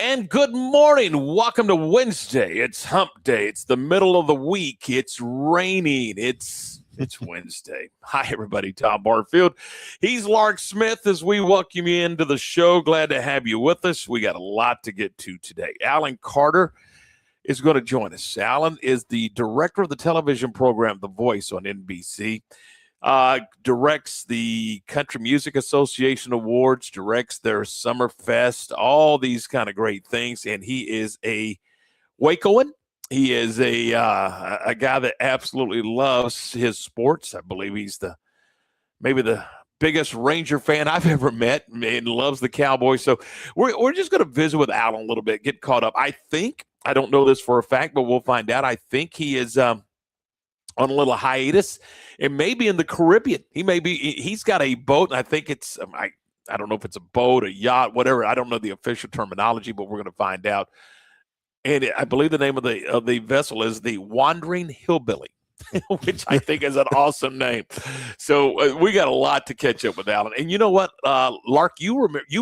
And good morning. Welcome to Wednesday. It's hump day. It's the middle of the week. It's raining. It's Wednesday. Hi, everybody. Tom Barfield. He's Lark Smith as we welcome you into the show. Glad to have you with us. We got a lot to get to today. Alan Carter is going to join us. Alan is the director of the television program The Voice on NBC. Directs the Country Music Association Awards, directs their Summer Fest, all these kind of great things. And he is a Wacoan. He is a guy that absolutely loves his sports. I believe he's maybe the biggest Ranger fan I've ever met and loves the Cowboys. So we're just going to visit with Alan a little bit, get caught up. I don't know this for a fact, but we'll find out. I think he is on a little hiatus, and maybe in the Caribbean. He's got a boat, and I think it's, I don't know if it's a boat, a yacht, whatever. I don't know the official terminology, but we're going to find out. And I believe the name of the vessel is the Wandering Hillbilly, which I think is an awesome name. So we got a lot to catch up with Alan. And you know what, Lark, you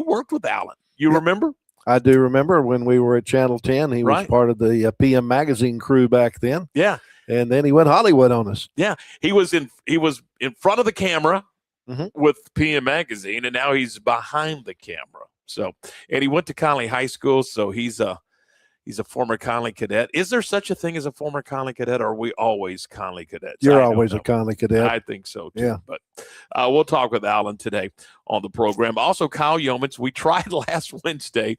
worked with Alan. You remember? I do remember when we were at Channel 10. He was part of the PM Magazine crew back then. Yeah. And then he went Hollywood on us. Yeah, he was in front of the camera with PM Magazine, and now he's behind the camera. So, and he went to Conley High School, so he's a former Conley cadet. Is there such a thing as a former Conley cadet, or are we always Conley cadets? You're always a Conley cadet. I think so, too. Yeah. But we'll talk with Alan today on the program. Also, Kyle Yeomans. We tried last Wednesday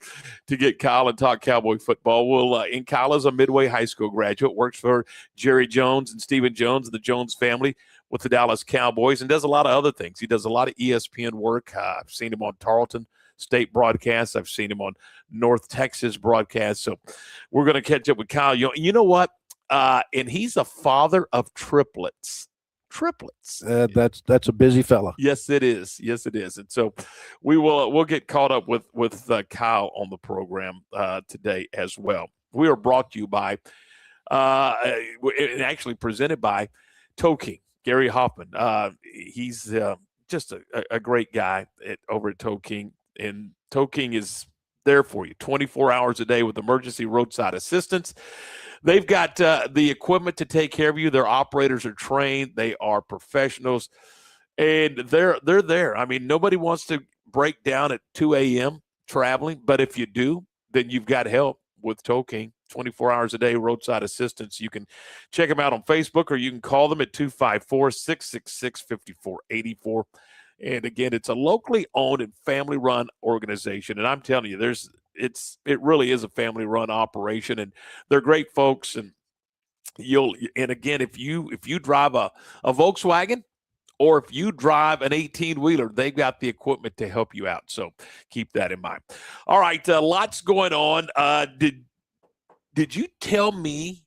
to get Kyle and talk Cowboy football. And Kyle is a Midway High School graduate, works for Jerry Jones and Stephen Jones, the Jones family, with the Dallas Cowboys, and does a lot of other things. He does a lot of ESPN work. I've seen him on Tarleton State broadcasts. I've seen him on North Texas broadcasts. So we're going to catch up with Kyle. You know what? And he's a father of triplets. That's a busy fella. Yes, it is. Yes, it is. And so we'll get caught up with Kyle on the program today as well. We are brought to you by, and actually presented by Toe King, Gary Hoffman. He's just a great guy over at Toe King. And Toe King is there for you 24 hours a day with emergency roadside assistance. They've got the equipment to take care of you. Their operators are trained. They are professionals, and they're there. I mean, nobody wants to break down at 2 a.m. traveling, but if you do, then you've got help with Toe King. 24 hours a day roadside assistance. You can check them out on Facebook, or you can call them at 254-666-5484. And again, it's a locally owned and family-run organization. And I'm telling you, it really is a family-run operation, and they're great folks. And again, if you drive a Volkswagen, or if you drive an 18-wheeler, they've got the equipment to help you out. So keep that in mind. All right, lots going on. Did you tell me,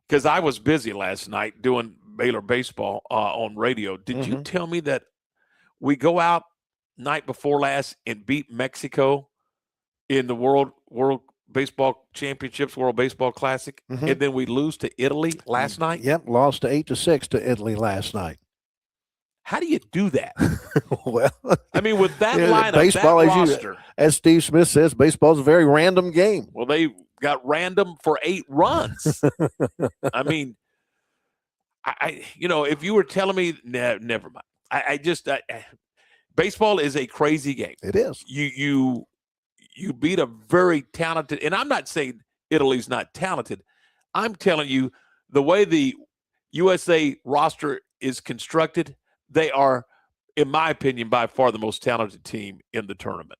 because I was busy last night doing Baylor baseball on radio, did you tell me that we go out night before last and beat Mexico in the World Baseball Championships, World Baseball Classic, and then we lose to Italy last night? Yep, lost 8-6 to Italy last night. How do you do that? Well, I mean, with that lineup, baseball, that roster. As Steve Smith says, baseball is a very random game. Well, they got random for 8 runs. I mean, if you were telling me, never mind. Baseball is a crazy game. It is. You beat a very talented, and I'm not saying Italy's not talented. I'm telling you, the way the USA roster is constructed, they are, in my opinion, by far the most talented team in the tournament.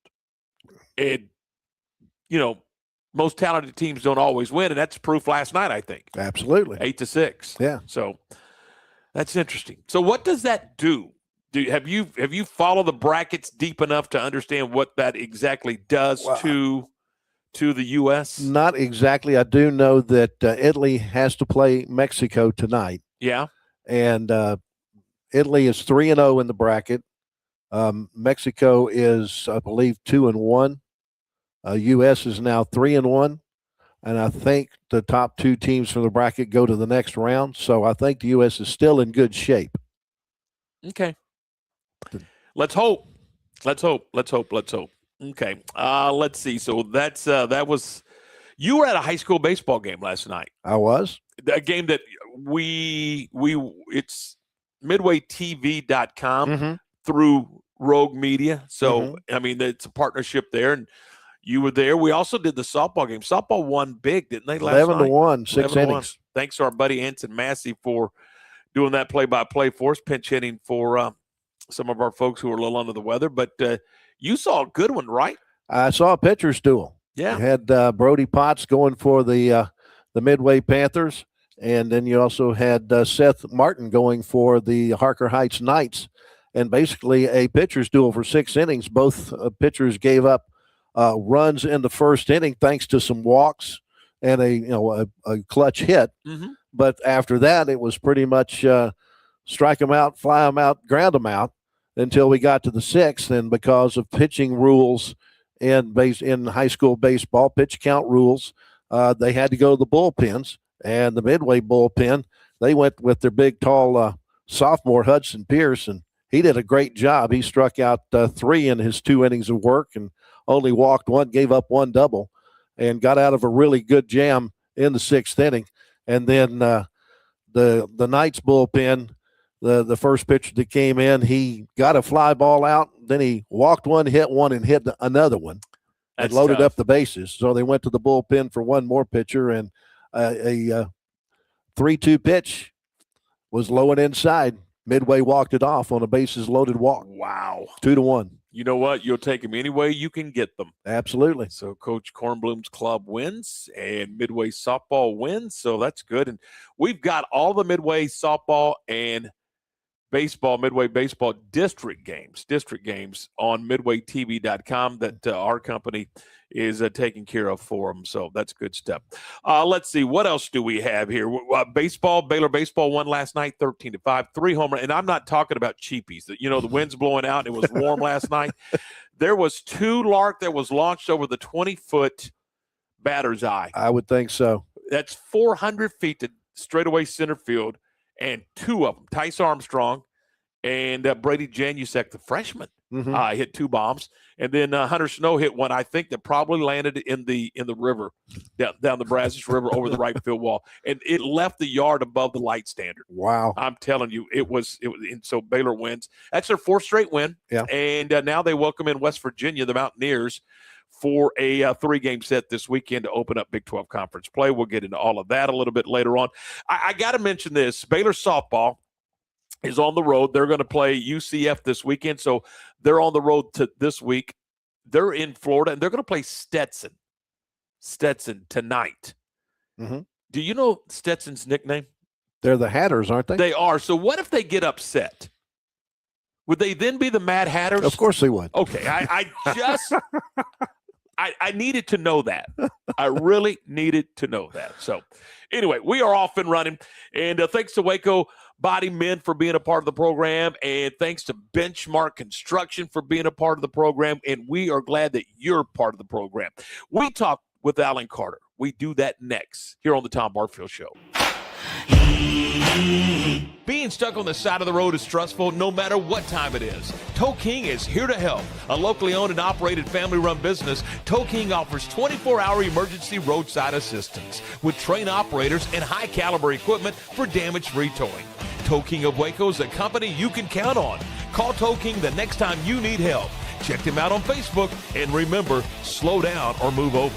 And, most talented teams don't always win, and that's proof last night, I think. Absolutely. 8-6. Yeah. So that's interesting. So what does that do? Have you followed the brackets deep enough to understand what that exactly does to the U.S.? Not exactly. I do know that Italy has to play Mexico tonight. Yeah. And Italy is 3-0 in the bracket. Mexico is, I believe, 2-1. U.S. is now 3-1. And I think the top 2 teams from the bracket go to the next round. So I think the U.S. is still in good shape. Okay. Let's hope. Let's hope. Okay. Let's see. So that was you were at a high school baseball game last night. I was. A game that it's midwaytv.com through Rogue Media. So I mean, it's a partnership there, and you were there. We also did the softball game. Softball won big, didn't they? Last 11-1, 6 innings. Thanks to our buddy Anson Massey for doing that play-by-play for us, pinch hitting for some of our folks who were a little under the weather. But you saw a good one, right? I saw a pitcher's duel. Yeah. You had Brody Potts going for the Midway Panthers, and then you also had Seth Martin going for the Harker Heights Knights. And basically a pitcher's duel for 6 innings. Both pitchers gave up runs in the first inning thanks to some walks and a clutch hit. But after that, it was pretty much strike them out, fly them out, ground them out until we got to the 6th. And because of pitching rules in high school baseball, pitch count rules, they had to go to the bullpens. And the Midway bullpen, they went with their big, tall sophomore Hudson Pierce, and he did a great job. He struck out 3 in his 2 innings of work and only walked 1, gave up 1 double, and got out of a really good jam in the 6th inning. And then the Knights bullpen, the first pitcher that came in, he got a fly ball out. Then he walked 1, hit 1, and hit another one. And loaded up the bases. So they went to the bullpen for 1 more pitcher, and a 3-2 pitch was low and inside. Midway walked it off on a bases loaded walk. Wow. 2-1. You know what? You'll take them any way you can get them. Absolutely. So Coach Kornblum's club wins and Midway softball wins. So that's good. And we've got all the Midway softball and Midway baseball district games on midwaytv.com that our company is taking care of for them. So that's good stuff. Let's see. What else do we have here? Baseball, Baylor baseball won last night, 13-5, 3 home runs. And I'm not talking about cheapies. The wind's blowing out. It was warm last night. There was 2 lark that was launched over the 20-foot batter's eye. I would think so. That's 400 feet to straightaway center field. And 2 of them, Tice Armstrong and Brady Janusek, the freshman, hit 2 bombs. And then Hunter Snow hit one, I think, that probably landed in the river, down the Brazos River over the right field wall. And it left the yard above the light standard. Wow. I'm telling you, it was and so Baylor wins. That's their 4th straight win. Yeah. And now they welcome in West Virginia, the Mountaineers, for a 3-game set this weekend to open up Big 12 conference play. We'll get into all of that a little bit later on. I got to mention this. Baylor softball is on the road. They're going to play UCF this weekend, so they're on the road to this week. They're in Florida, and they're going to play Stetson tonight. Do you know Stetson's nickname? They're the Hatters, aren't they? They are. So what if they get upset? Would they then be the Mad Hatters? Of course they would. Okay, I just I needed to know that. I really needed to know that. So anyway, we are off and running. And thanks to Waco Body Men for being a part of the program. And thanks to Benchmark Construction for being a part of the program. And we are glad that you're part of the program. We talk with Alan Carter. We do that next here on the Tom Barfield Show. Being stuck on the side of the road is stressful no matter what time it is. Tow King is here to help. A locally owned and operated family-run business, Tow King offers 24-hour emergency roadside assistance with trained operators and high-caliber equipment for damage-free towing. Tow King of Waco is a company you can count on. Call Tow King the next time you need help. Check them out on Facebook, and remember, slow down or move over.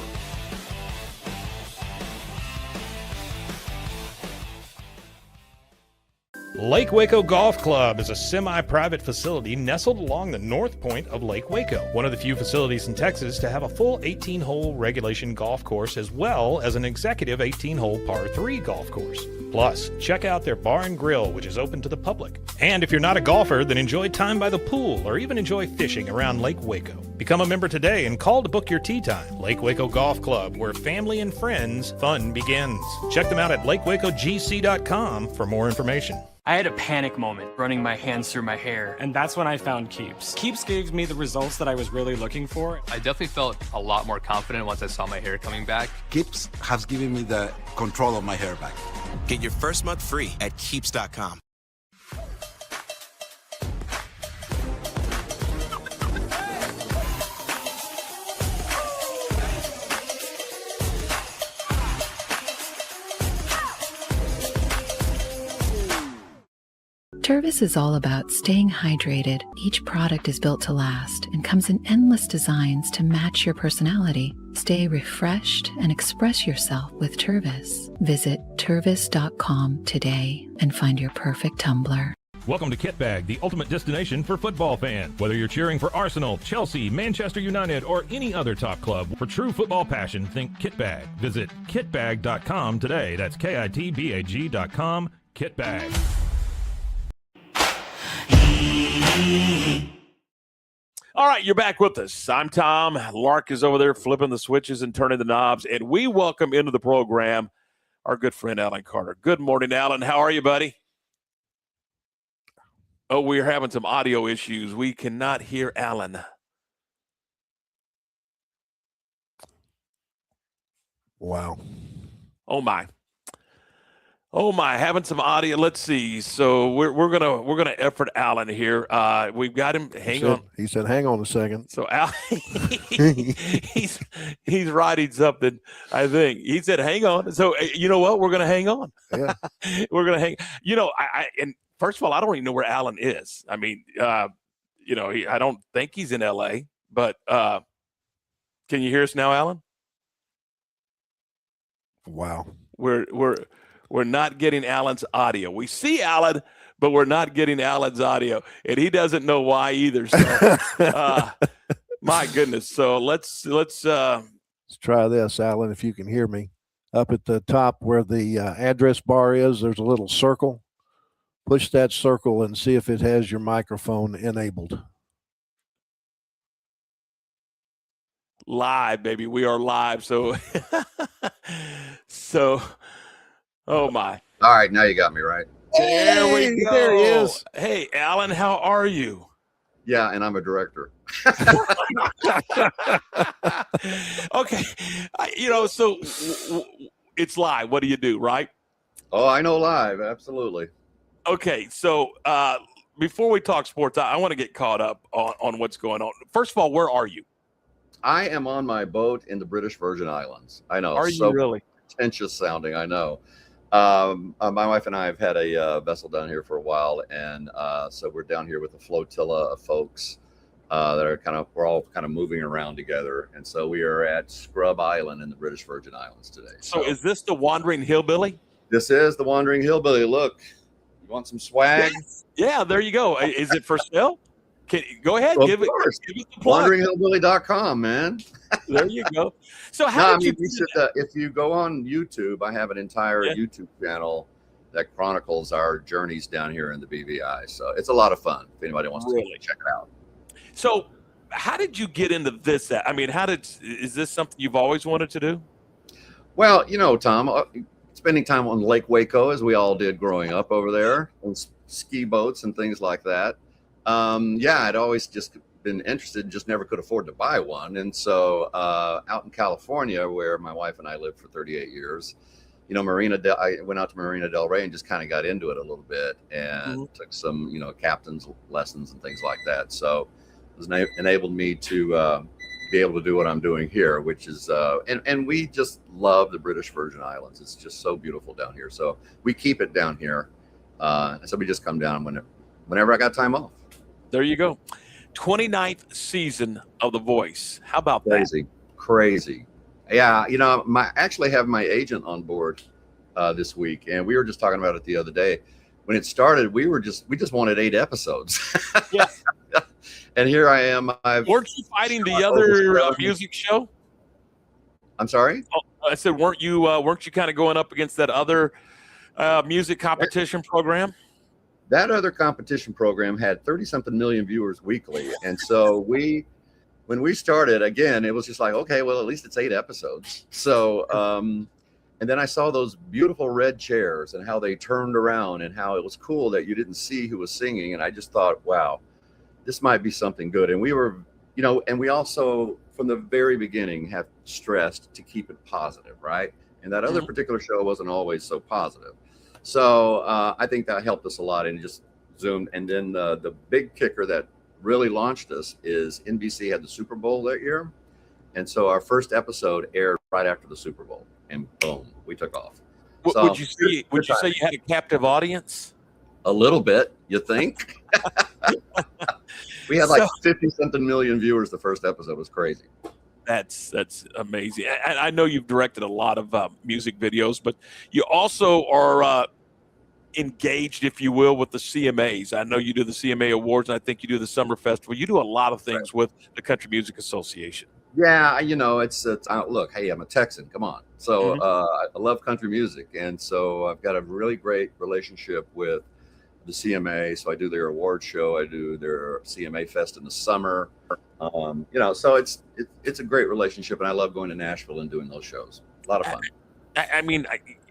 Lake Waco Golf Club is a semi-private facility nestled along the north point of Lake Waco, one of the few facilities in Texas to have a full 18-hole regulation golf course as well as an executive 18-hole par 3 golf course. Plus, check out their bar and grill, which is open to the public. And if you're not a golfer, then enjoy time by the pool or even enjoy fishing around Lake Waco. Become a member today and call to book your tee time. Lake Waco Golf Club, where family and friends fun begins. Check them out at lakewacogc.com for more information. I had a panic moment running my hands through my hair, and that's when I found Keeps. Keeps gave me the results that I was really looking for. I definitely felt a lot more confident once I saw my hair coming back. Keeps has given me the control of my hair back. Get your first month free at Keeps.com. Tervis is all about staying hydrated. Each product is built to last and comes in endless designs to match your personality. Stay refreshed and express yourself with Tervis. Visit tervis.com today and find your perfect tumbler. Welcome to Kitbag, the ultimate destination for football fans. Whether you're cheering for Arsenal, Chelsea, Manchester United, or any other top club, for true football passion, think Kitbag. Visit kitbag.com today. That's kitbag.com. Kitbag. All right, you're back with us. I'm Tom. Lark is over there flipping the switches and turning the knobs, and we welcome into the program our good friend Alan Carter. Good morning, Alan. How are you, buddy? Oh, we're having some audio issues. We cannot hear Alan. Wow. Oh my, having some audio. Let's see. So we're gonna effort Alan here. We've got him. Hang on. He said, "Hang on a second." So Alan, he's writing something. I think he said, "Hang on." So you know what? We're gonna hang on. Yeah, we're gonna hang. You know, and first of all, I don't even know where Alan is. I mean, you know, I don't think he's in L.A. But can you hear us now, Alan? Wow. We're not getting Alan's audio. We see Alan, but we're not getting Alan's audio, and he doesn't know why either. So, my goodness. So let's try this, Alan. If you can hear me, up at the top where the address bar is, there's a little circle. Push that circle and see if it has your microphone enabled. Live, baby. We are live. So, oh my. All right, now you got me right. There we go. There he is. Hey, Alan, how are you? Yeah, and I'm a director. Okay. You know, so it's live. What do you do, right? Oh, I know live. Absolutely. Okay, so before we talk sports, I want to get caught up on what's going on. First of all, where are you? I am on my boat in the British Virgin Islands. I know. Are you really? Pretentious sounding, I know. My wife and I have had a vessel down here for a while, and so we're down here with a flotilla of folks that are we're all kind of moving around together, and so we are at Scrub Island in the British Virgin Islands today. So is this the Wandering Hillbilly? This is the Wandering Hillbilly. Look, you want some swag? Yeah, there you go. Is it for sale? Go ahead, Well, give it the plug. WanderingHillbilly.com, man. There you go. So how did you should, if you go on YouTube, I have an entire YouTube channel that chronicles our journeys down here in the BVI. So it's a lot of fun if anybody wants to check it out. So how did you get into this? I mean, is this something you've always wanted to do? Well, you know, Tom, spending time on Lake Waco, as we all did growing up over there, on ski boats and things like that. Yeah, I'd always just been interested, just never could afford to buy one. And so out in California, where my wife and I lived for 38 years, you know, I went out to Marina Del Rey and just kind of got into it a little bit and took some, you know, captain's lessons and things like that. So it was enabled me to be able to do what I'm doing here, which is, and we just love the British Virgin Islands. It's just so beautiful down here. So we keep it down here. So we just come down whenever I got time off. There you go. 29th season of The Voice. How about that? Crazy. Yeah, you know, I actually have my agent on board this week, and we were just talking about it the other day. When it started, we just wanted 8 episodes. Yeah. And here I am. Weren't you fighting the other music show? I'm sorry? Oh, I said, weren't you kind of going up against that other music competition program? That other competition program had 30-something million viewers weekly. And so when we started, again, it was just like, okay, well, at least it's 8 episodes. So, and then I saw those beautiful red chairs and how they turned around and how it was cool that you didn't see who was singing. And I just thought, wow, this might be something good. And we were, you know, and we also, from the very beginning, have stressed to keep it positive, right? And that other particular show wasn't always so positive. So I think that helped us a lot, and just zoomed. And then the big kicker that really launched us is NBC had the Super Bowl that year. And so our first episode aired right after the Super Bowl, and boom, we took off. So, would you say you had a captive audience? A little bit. You think? We had like 50-something million viewers the first episode. It was crazy. That's amazing. I know you've directed a lot of music videos, but you also are engaged, if you will, with the CMAs. I know you do the CMA Awards, and I think you do the Summer Festival. You do a lot of things with the Country Music Association. Yeah, it's look, hey, I'm a Texan. Come on. So I love country music, and so I've got a really great relationship with the CMA. So I do their award show. I do their CMA Fest in the summer. So it's a great relationship, and I love going to Nashville and doing those shows. A lot of fun. I mean,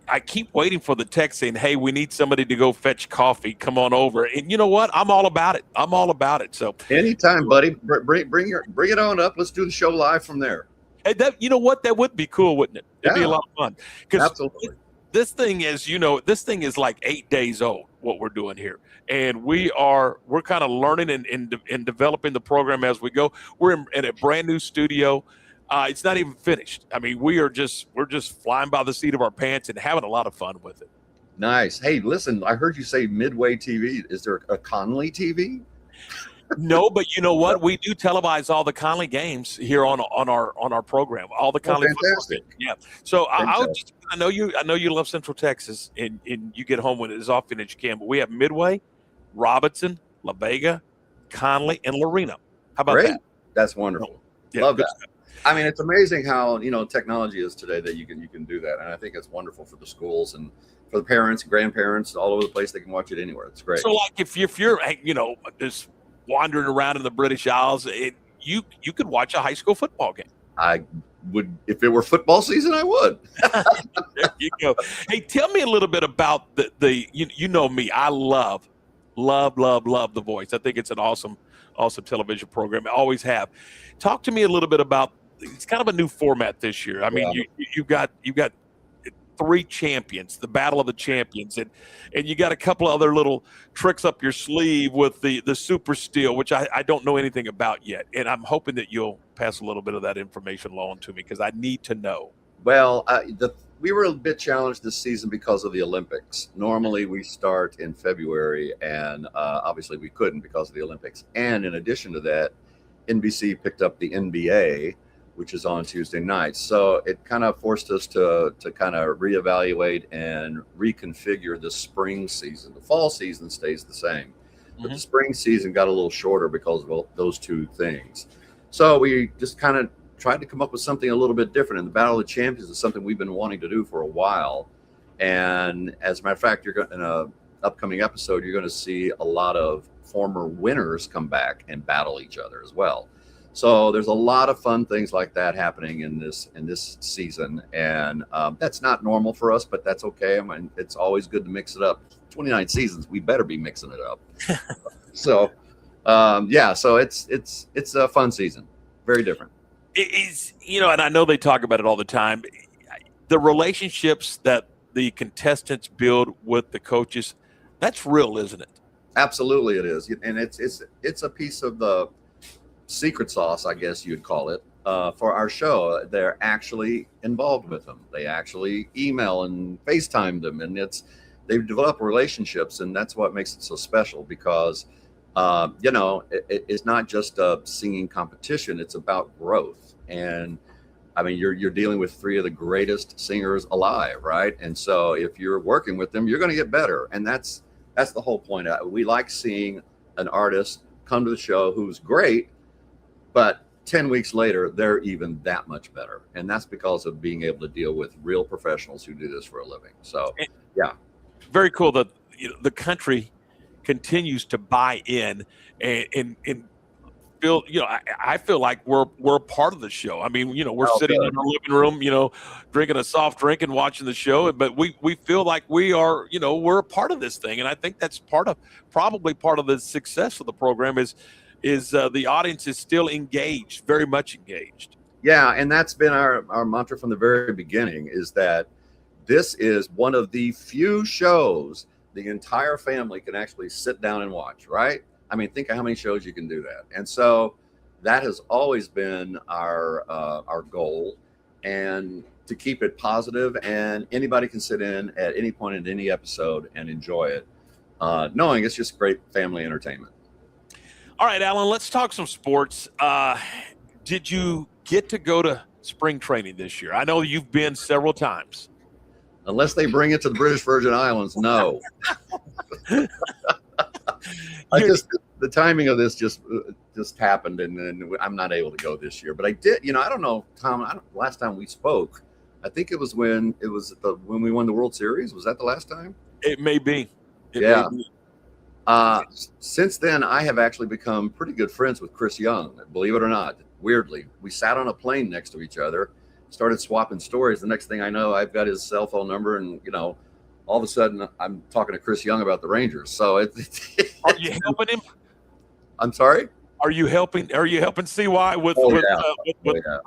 I keep waiting for the text saying, "Hey, we need somebody to go fetch coffee. Come on over." And you know what? I'm all about it. I'm all about it. So anytime, buddy, bring it on up. Let's do the show live from there. And you know what? That would be cool, wouldn't it? It'd be a lot of fun. Absolutely. This thing is like 8 days old, what we're doing here. And we're kind of learning and developing the program as we go. We're in a brand new studio. It's not even finished. I mean, we're just flying by the seat of our pants and having a lot of fun with it. Nice. Hey, listen, I heard you say Midway TV. Is there a Conley TV? No, but you know what? We do televise all the Conley games here on our program. All the Conley football games. Yeah. So I know you love Central Texas, and you get home when it is often as you can. But we have Midway, Robinson, La Vega, Conley, and Lorena. How about that? That's wonderful. Yeah, love that. I mean, it's amazing how technology is today that you can do that, and I think it's wonderful for the schools and for the parents, grandparents, all over the place. They can watch it anywhere. It's great. So, like, if you're just wandering around in the British Isles, you could watch a high school football game. I would, if it were football season, I would. There you go. Hey, tell me a little bit about the you know me. I love The Voice. I think it's an awesome television program. I always have. Talk to me a little bit about. It's kind of a new format this year. I mean, you've got 3 champions, the Battle of the Champions, and you got a couple of other little tricks up your sleeve with the Super Steel, which I don't know anything about yet, and I'm hoping that you'll pass a little bit of that information along to me because I need to know. Well, we were a bit challenged this season because of the Olympics. Normally we start in February, and obviously we couldn't because of the Olympics. And in addition to that, NBC picked up the NBA, which is on Tuesday nights. So it kind of forced us to kind of reevaluate and reconfigure the spring season. The fall season stays the same, but the spring season got a little shorter because of those two things. So we just kind of tried to come up with something a little bit different. And the Battle of the Champions is something we've been wanting to do for a while. And as a matter of fact, in an upcoming episode, you're going to see a lot of former winners come back and battle each other as well. So there's a lot of fun things like that happening in this season, and that's not normal for us, but that's okay. I mean, it's always good to mix it up. 29 seasons, we better be mixing it up. So so it's a fun season, very different. It is, and I know they talk about it all the time. The relationships that the contestants build with the coaches, that's real, isn't it? Absolutely, it is, and it's a piece of the secret sauce, I guess you'd call it, for our show. They're actually involved with them. They actually email and FaceTime them, and they've developed relationships, and that's what makes it so special because it's not just a singing competition, it's about growth. And I mean, you're dealing with 3 of the greatest singers alive, right? And so if you're working with them, you're going to get better, and that's the whole point. We like seeing an artist come to the show who's great, but 10 weeks later, they're even that much better. And that's because of being able to deal with real professionals who do this for a living. So, yeah. Very cool that the country continues to buy in and feel, I feel like we're a part of the show. I mean, we're sitting in our living room, drinking a soft drink and watching the show, but we feel like we are, we're a part of this thing. And I think that's probably part of the success of the program is the audience is still engaged, very much engaged. Yeah, and that's been our mantra from the very beginning, is that this is one of the few shows the entire family can actually sit down and watch, right? I mean, think of how many shows you can do that. And so that has always been our goal, and to keep it positive, and anybody can sit in at any point in any episode and enjoy it. knowing it's just great family entertainment. All right, Alan, let's talk some sports. Did you get to go to spring training this year? I know you've been several times. Unless they bring it to the British Virgin Islands, no. The timing of this just happened, and then I'm not able to go this year. But I did, I don't know, Tom. Last time we spoke, I think it was when we won the World Series. Was that the last time? It may be. Yeah. Since then, I have actually become pretty good friends with Chris Young. Believe it or not, weirdly, we sat on a plane next to each other, started swapping stories. The next thing I know, I've got his cell phone number, and all of a sudden, I'm talking to Chris Young about the Rangers. So are you helping him? I'm sorry. Are you helping CY with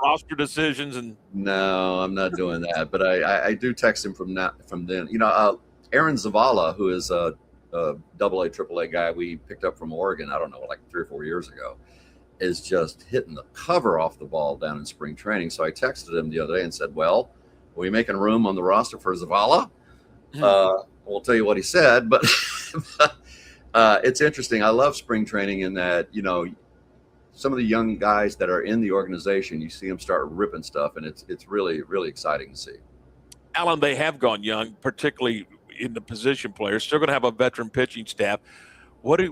roster decisions? And no, I'm not doing that. But I do text him from then. Aaron Zavala, who is a AA, AAA guy we picked up from Oregon, I don't know, like 3 or 4 years ago, is just hitting the cover off the ball down in spring training. So I texted him the other day and said, well, are we making room on the roster for Zavala? We'll tell you what he said, but it's interesting. I love spring training in that, some of the young guys that are in the organization, you see them start ripping stuff, and it's really, really exciting to see. Alan, they have gone young, particularly in the position players. Still going to have a veteran pitching staff. What are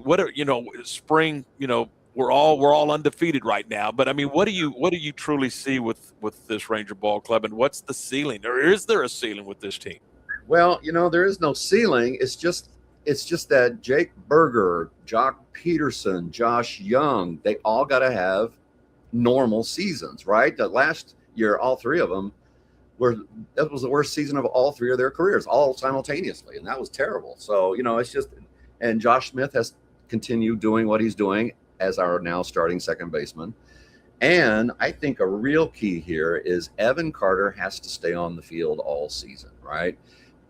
spring? We're all undefeated right now. But I mean, what do you truly see with this Ranger Ball Club, and what's the ceiling, or is there a ceiling with this team? Well, there is no ceiling. It's just that Jake Berger, Jock Peterson, Josh Young, they all got to have normal seasons, right? That last year, all three of them that was the worst season of all three of their careers, all simultaneously, and that was terrible. So, it's just, and Josh Smith has continued doing what he's doing as our now starting second baseman. And I think a real key here is Evan Carter has to stay on the field all season, right?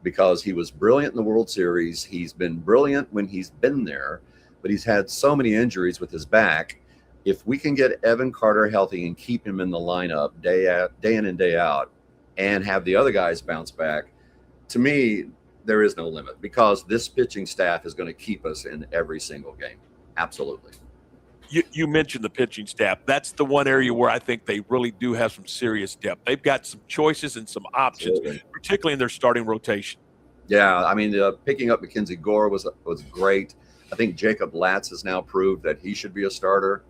Because he was brilliant in the World Series. He's been brilliant when he's been there, but he's had so many injuries with his back. If we can get Evan Carter healthy and keep him in the lineup day in and day out, and have the other guys bounce back, to me, there is no limit, because this pitching staff is going to keep us in every single game. Absolutely. You mentioned the pitching staff. That's the one area where I think they really do have some serious depth. They've got some choices and some options, particularly in their starting rotation. Yeah, I mean, picking up Mackenzie Gore was great. I think Jacob Latz has now proved that he should be a starter.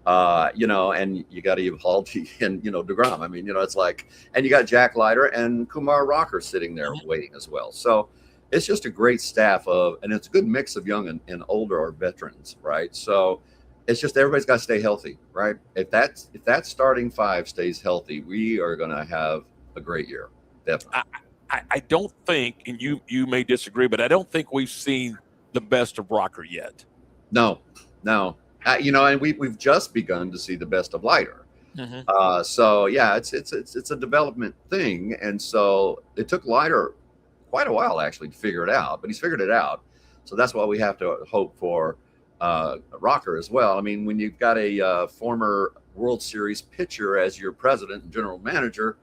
And you got Evaldi and DeGrom. I mean, it's like, and you got Jack Leiter and Kumar Rocker sitting there waiting as well. So it's just a great staff and it's a good mix of young and older or veterans, right? So it's just everybody's got to stay healthy, right? If that starting five stays healthy, we are going to have a great year. Definitely. I don't think, and you may disagree, but I don't think we've seen the best of Rocker yet. No. And we've just begun to see the best of Leiter. Mm-hmm. So yeah, it's a development thing, and so it took Leiter quite a while actually to figure it out, but he's figured it out. So that's why we have to hope for Rocker as well. I mean, when you've got a former World Series pitcher as your president and general manager,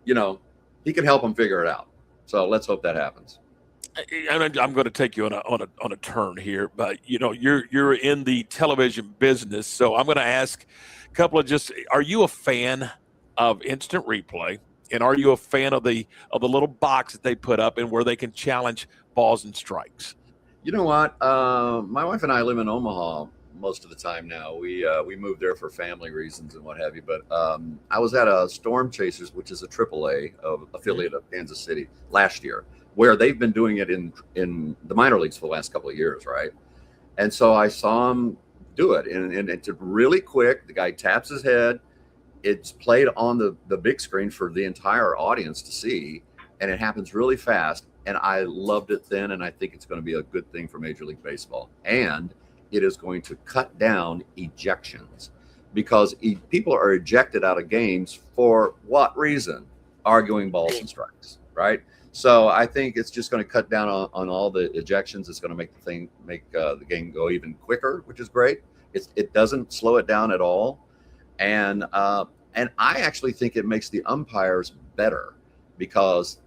he can help him figure it out. So let's hope that happens. And I'm going to take you on a turn here, but you're in the television business, so I'm going to ask a couple of are you a fan of instant replay, and are you a fan of the little box that they put up and where they can challenge balls and strikes? You know what? My wife and I live in Omaha most of the time now. We moved there for family reasons and what have you. But I was at a Storm Chasers, which is a AAA affiliate of Kansas City, last year, where they've been doing it in the minor leagues for the last couple of years, right? And so I saw him do it, and it's really quick. The guy taps his head. It's played on the big screen for the entire audience to see, and it happens really fast. And I loved it then, and I think it's going to be a good thing for Major League Baseball. And it is going to cut down ejections, because people are ejected out of games for what reason? Arguing balls and strikes, right? So I think it's just going to cut down on all the ejections. It's going to make the game go even quicker, which is great. It doesn't slow it down at all, and I actually think it makes the umpires better, because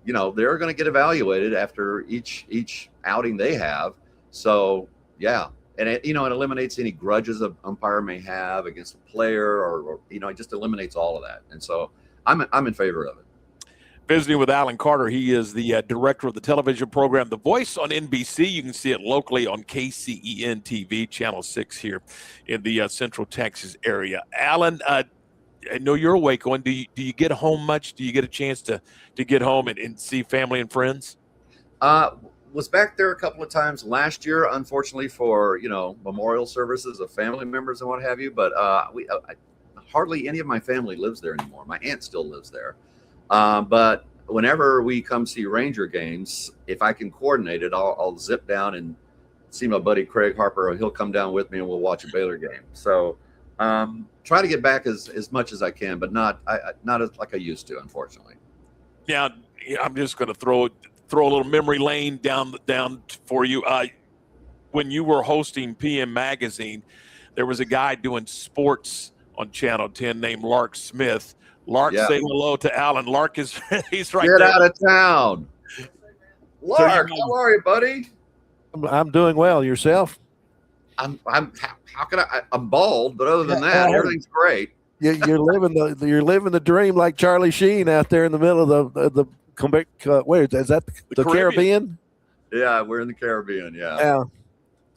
they're going to get evaluated after each outing they have So yeah, and it eliminates any grudges an umpire may have against a player, or it just eliminates all of that. And so I'm in favor of it. Visiting with Alan Carter. He is the director of the television program The Voice on NBC. You can see it locally on KCEN TV, Channel 6 here in the Central Texas area. Alan, I know you're awake. Do you get home much? Do you get a chance to get home and see family and friends? Was back there a couple of times last year, unfortunately, for memorial services of family members and what have you. But hardly any of my family lives there anymore. My aunt still lives there. But whenever we come see Ranger games, if I can coordinate it, I'll zip down and see my buddy Craig Harper. He'll come down with me and we'll watch a Baylor game. So try to get back as much as I can, but not as like I used to, unfortunately. Yeah, I'm just going to throw a little memory lane down for you. When you were hosting PM Magazine, there was a guy doing sports on Channel 10 named Lark Smith. Lark, say hello to Alan. Lark is he's right there. Get out of town. Lark, how are you, buddy? I'm doing well. Yourself? I'm bald, but other than that, everything's great. You're living the dream like Charlie Sheen out there in the middle of the wait, is that the Caribbean? Yeah, we're in the Caribbean. Yeah.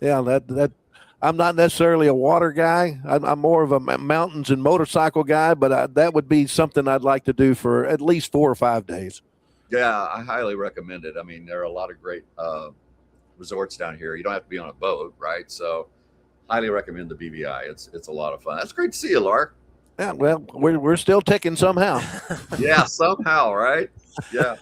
That I'm not necessarily a water guy. I'm more of a mountains and motorcycle guy, but that would be something I'd like to do for at least 4 or 5 days. Yeah, I highly recommend it. I mean, there are a lot of great resorts down here. You don't have to be on a boat, right? So highly recommend the BVI. It's a lot of fun. That's great to see you, Lark. Yeah, well, we're still ticking somehow. Yeah, somehow, right? Yeah.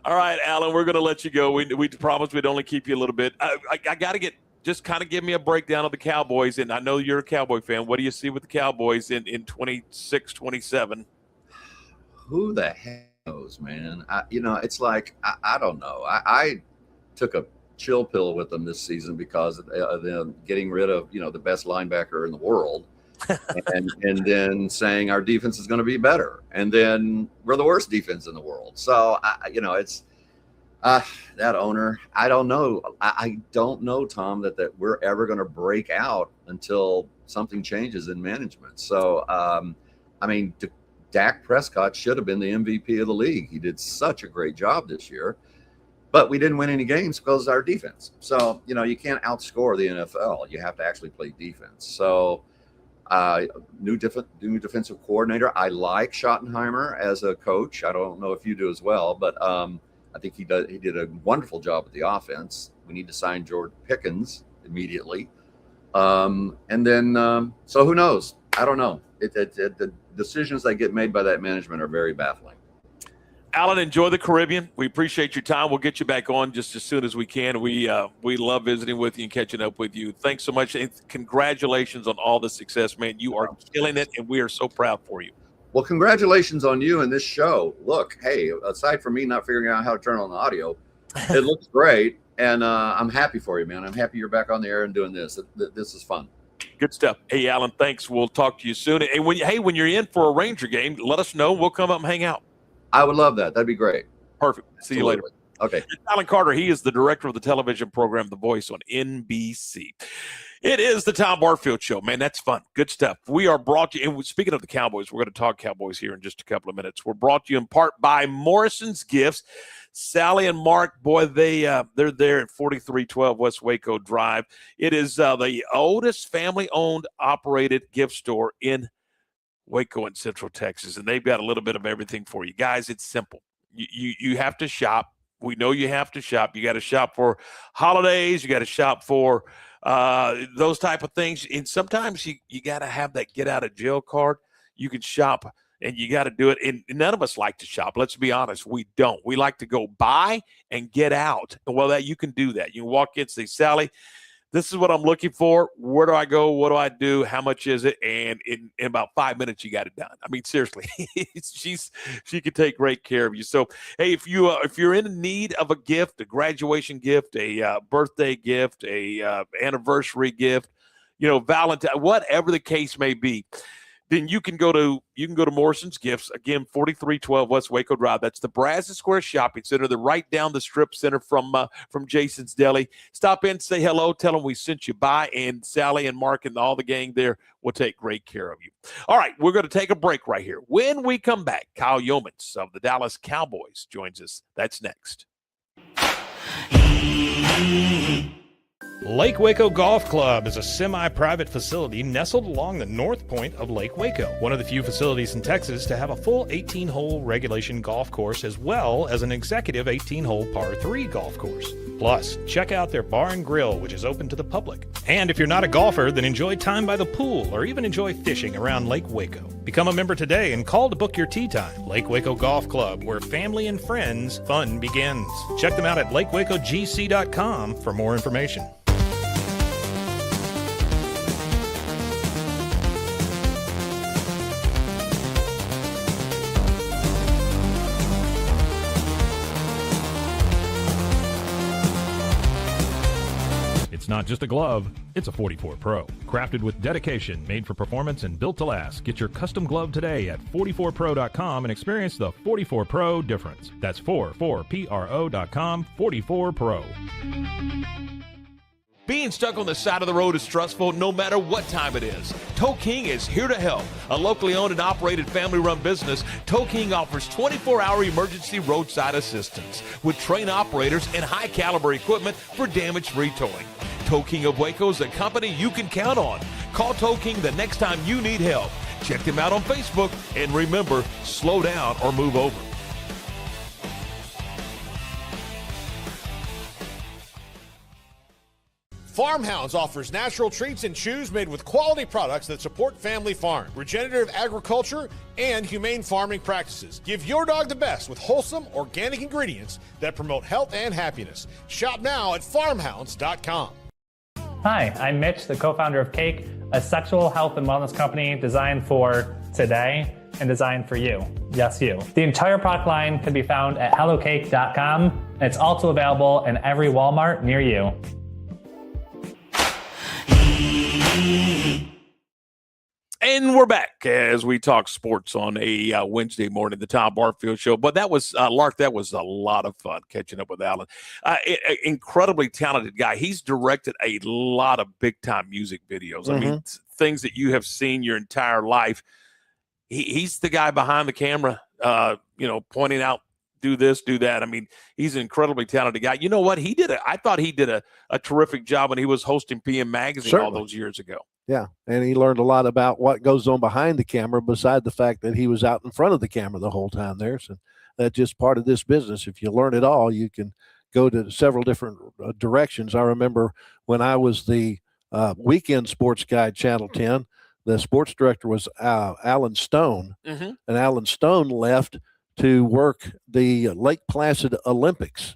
All right, Alan, we're going to let you go. We promised we'd only keep you a little bit. I got to just kind of give me a breakdown of the Cowboys, and I know you're a Cowboy fan. What do you see with the Cowboys in 26, 27? Who the heck knows, man? It's like, I don't know. I took a chill pill with them this season because of them getting rid of, the best linebacker in the world. and then saying our defense is going to be better, and then we're the worst defense in the world. So it's that owner. I don't know. I don't know, Tom, that we're ever going to break out until something changes in management. So Dak Prescott should have been the MVP of the league. He did such a great job this year, but we didn't win any games because of our defense. So you can't outscore the NFL. You have to actually play defense. So. New defensive coordinator. I like Schottenheimer as a coach. I don't know if you do as well, but I think he did a wonderful job with the offense. We need to sign George Pickens immediately. And then, so who knows? I don't know. The decisions that get made by that management are very baffling. Alan, enjoy the Caribbean. We appreciate your time. We'll get you back on just as soon as we can. We love visiting with you and catching up with you. Thanks so much. And congratulations on all the success, man. You are killing it, and we are so proud for you. Well, congratulations on you and this show. Look, hey, aside from me not figuring out how to turn on the audio, it looks great. And I'm happy for you, man. I'm happy you're back on the air and doing this. This is fun. Good stuff. Hey, Alan, thanks. We'll talk to you soon. And when you're in for a Ranger game, let us know. We'll come up and hang out. I would love that. That'd be great. Perfect. See you later. Okay. Alan Carter, he is the director of the television program The Voice on NBC. It is the Tom Barfield Show. Man, that's fun. Good stuff. We are brought to you, and speaking of the Cowboys, we're going to talk Cowboys here in just a couple of minutes. We're brought to you in part by Morrison's Gifts. Sally and Mark, boy, they're there at 4312 West Waco Drive. It is the oldest family-owned, operated gift store in Waco in Central Texas, and they've got a little bit of everything for you. Guys, it's simple. You have to shop. We know you have to shop. You got to shop for holidays. You got to shop for those type of things. And sometimes you got to have that get out of jail card. You can shop, and you got to do it. And none of us like to shop. Let's be honest. We don't. We like to go buy and get out. Well, you can do that. You can walk in and say, Sally, this is what I'm looking for. Where do I go? What do I do? How much is it? And in about 5 minutes, you got it done. I mean, seriously, she can take great care of you. So, hey, if you're in need of a gift, a graduation gift, a birthday gift, a anniversary gift, Valentine, whatever the case may be, then you can go to Morrison's Gifts, again, 4312 West Waco Drive. That's the Brazos Square Shopping Center. They're right down the strip center from Jason's Deli. Stop in, say hello, tell them we sent you by, and Sally and Mark and all the gang there will take great care of you. All right, we're going to take a break right here. When we come back, Kyle Yeomans of the Dallas Cowboys joins us. That's next. Lake Waco Golf Club is a semi-private facility nestled along the north point of Lake Waco, one of the few facilities in Texas to have a full 18-hole regulation golf course as well as an executive 18-hole par 3 golf course. Plus, check out their bar and grill, which is open to the public. And if you're not a golfer, then enjoy time by the pool or even enjoy fishing around Lake Waco. Become a member today and call to book your tee time. Lake Waco Golf Club, where family and friends fun begins. Check them out at lakewacogc.com for more information. It's not just a glove, it's a 44 Pro. Crafted with dedication, made for performance, and built to last. Get your custom glove today at 44pro.com and experience the 44 Pro difference. That's 44pro.com, 44 Pro. Being stuck on the side of the road is stressful no matter what time it is. Tow King is here to help. A locally owned and operated family-run business, Tow King offers 24-hour emergency roadside assistance with trained operators and high-caliber equipment for damage-free towing. Tow King of Waco is a company you can count on. Call Tow King the next time you need help. Check them out on Facebook, and remember, slow down or move over. Farmhounds offers natural treats and chews made with quality products that support family farm, regenerative agriculture, and humane farming practices. Give your dog the best with wholesome, organic ingredients that promote health and happiness. Shop now at farmhounds.com. Hi, I'm Mitch, the co-founder of Cake, a sexual health and wellness company designed for today and designed for you. Yes, you. The entire product line can be found at hellocake.com, and it's also available in every Walmart near you. And we're back as we talk sports on a Wednesday morning, the Tom Barfield Show. But that was, Lark, that was a lot of fun catching up with Alan. Incredibly talented guy. He's directed a lot of big-time music videos. I mean, things that you have seen your entire life. He's the guy behind the camera, pointing out, do this, do that. I mean, he's an incredibly talented guy. You know what? I thought he did a terrific job when he was hosting PM Magazine all those years ago. Yeah, and he learned a lot about what goes on behind the camera, beside the fact that he was out in front of the camera the whole time there. So that's just part of this business. If you learn it all, you can go to several different directions. I remember when I was the weekend sports guy at Channel 10, the sports director was Alan Stone, and Alan Stone left to work the Lake Placid Olympics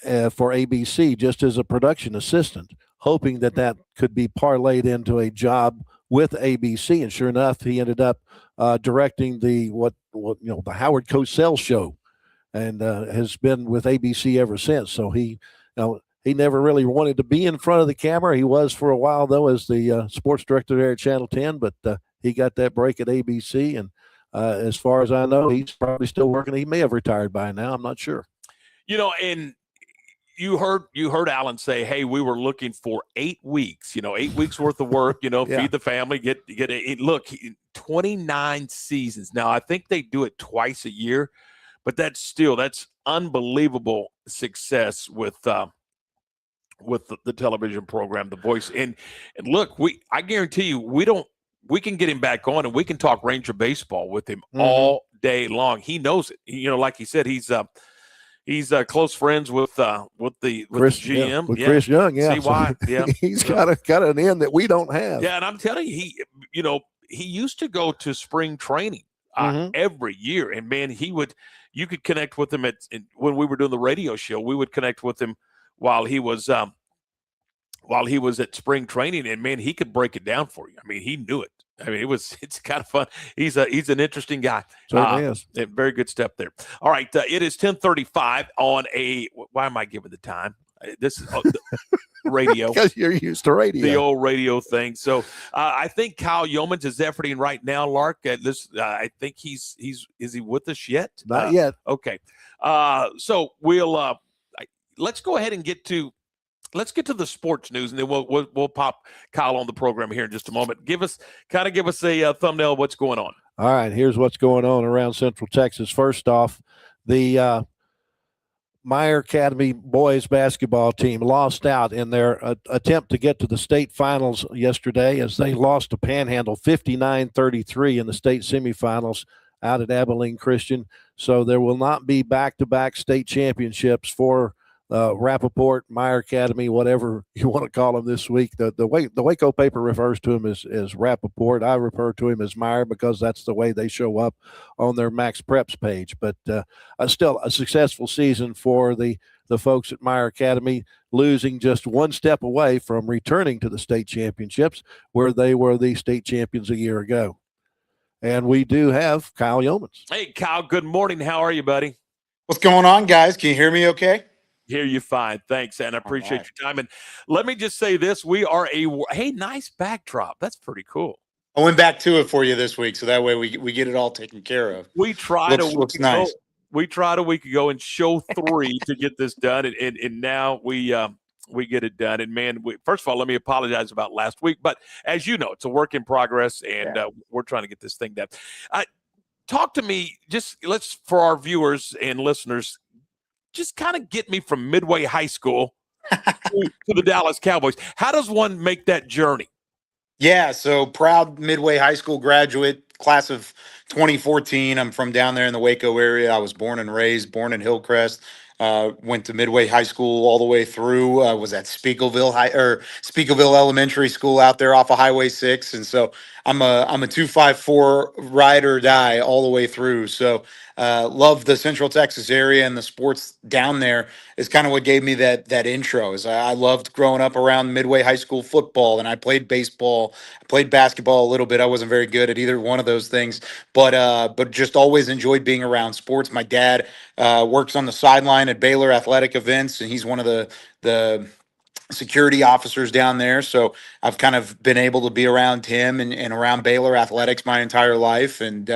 for ABC just as a production assistant, hoping that could be parlayed into a job with ABC. And sure enough, he ended up directing the Howard Cosell show, and has been with ABC ever since. So he never really wanted to be in front of the camera. He was for a while though as the sports director there at Channel 10, but he got that break at ABC, and as far as I know, he's probably still working. He may have retired by now. I'm not sure. And you heard Alan say, hey, we were looking for 8 weeks, 8 weeks worth of work, feed the family, get look, 29 seasons. Now, I think they do it twice a year, but that's unbelievable success with the television program, The Voice. And look, I guarantee you, we can get him back on and we can talk Ranger baseball with him all day long. He knows it. Like he said, he's close friends with the GM, with Chris Young. Yeah, see why? Yeah, he's got an end that we don't have. Yeah, and I'm telling you, he used to go to spring training every year, and man, you could connect with him when we were doing the radio show. We would connect with him while he was at spring training, and man, he could break it down for you. I mean, he knew it. I mean, it's kind of fun. He's an interesting guy. Certainly is. Very good step there. All right, it is 10:35 on why am I giving the time? This is radio. Because you're used to radio. The old radio thing. So I think Kyle Yeomans is efforting right now, Lark. At this, I think is he with us yet? Not yet. Okay. So we'll let's go ahead and get to the sports news, and then we'll pop Kyle on the program here in just a moment. Give us a thumbnail of what's going on. All right, here's what's going on around Central Texas. First off, the Meyer Academy boys basketball team lost out in their attempt to get to the state finals yesterday, as they lost to Panhandle 59-33 in the state semifinals out at Abilene Christian. So there will not be back-to-back state championships for Rappaport, Meyer Academy, whatever you want to call them this week. The Waco paper refers to him as Rappaport. I refer to him as Meyer because that's the way they show up on their Max Preps page. But still a successful season for the folks at Meyer Academy, losing just one step away from returning to the state championships, where they were the state champions a year ago. And we do have Kyle Yeomans. Hey, Kyle, good morning. How are you, buddy? What's going on, guys? Can you hear me okay? Hear you fine. Thanks, and I appreciate your time. And let me just say this. We are nice backdrop. That's pretty cool. I went back to it for you this week, so that way we get it all taken care of. We tried looks nice. We tried a week ago and show 3 to get this done, and now we get it done. And man, first of all, let me apologize about last week, but as you know, it's a work in progress, and we're trying to get this thing done. Talk to me, for our viewers and listeners, just kind of get me from Midway High School to the Dallas Cowboys. How does one make that journey? Yeah, so proud Midway High School graduate, class of 2014. I'm from down there in the Waco area. I was born in Hillcrest. Went to Midway High School all the way through. Was at Speakleville Elementary School out there off of Highway 6, and so I'm a 254 ride or die all the way through. So love the Central Texas area, and the sports down there is kind of what gave me that intro. Is I loved growing up around Midway High School football, and I played baseball, I played basketball a little bit. I wasn't very good at either one of those things, but just always enjoyed being around sports. My dad works on the sideline at Baylor athletic events, and he's one of the security officers down there. So I've kind of been able to be around him and around Baylor athletics my entire life. And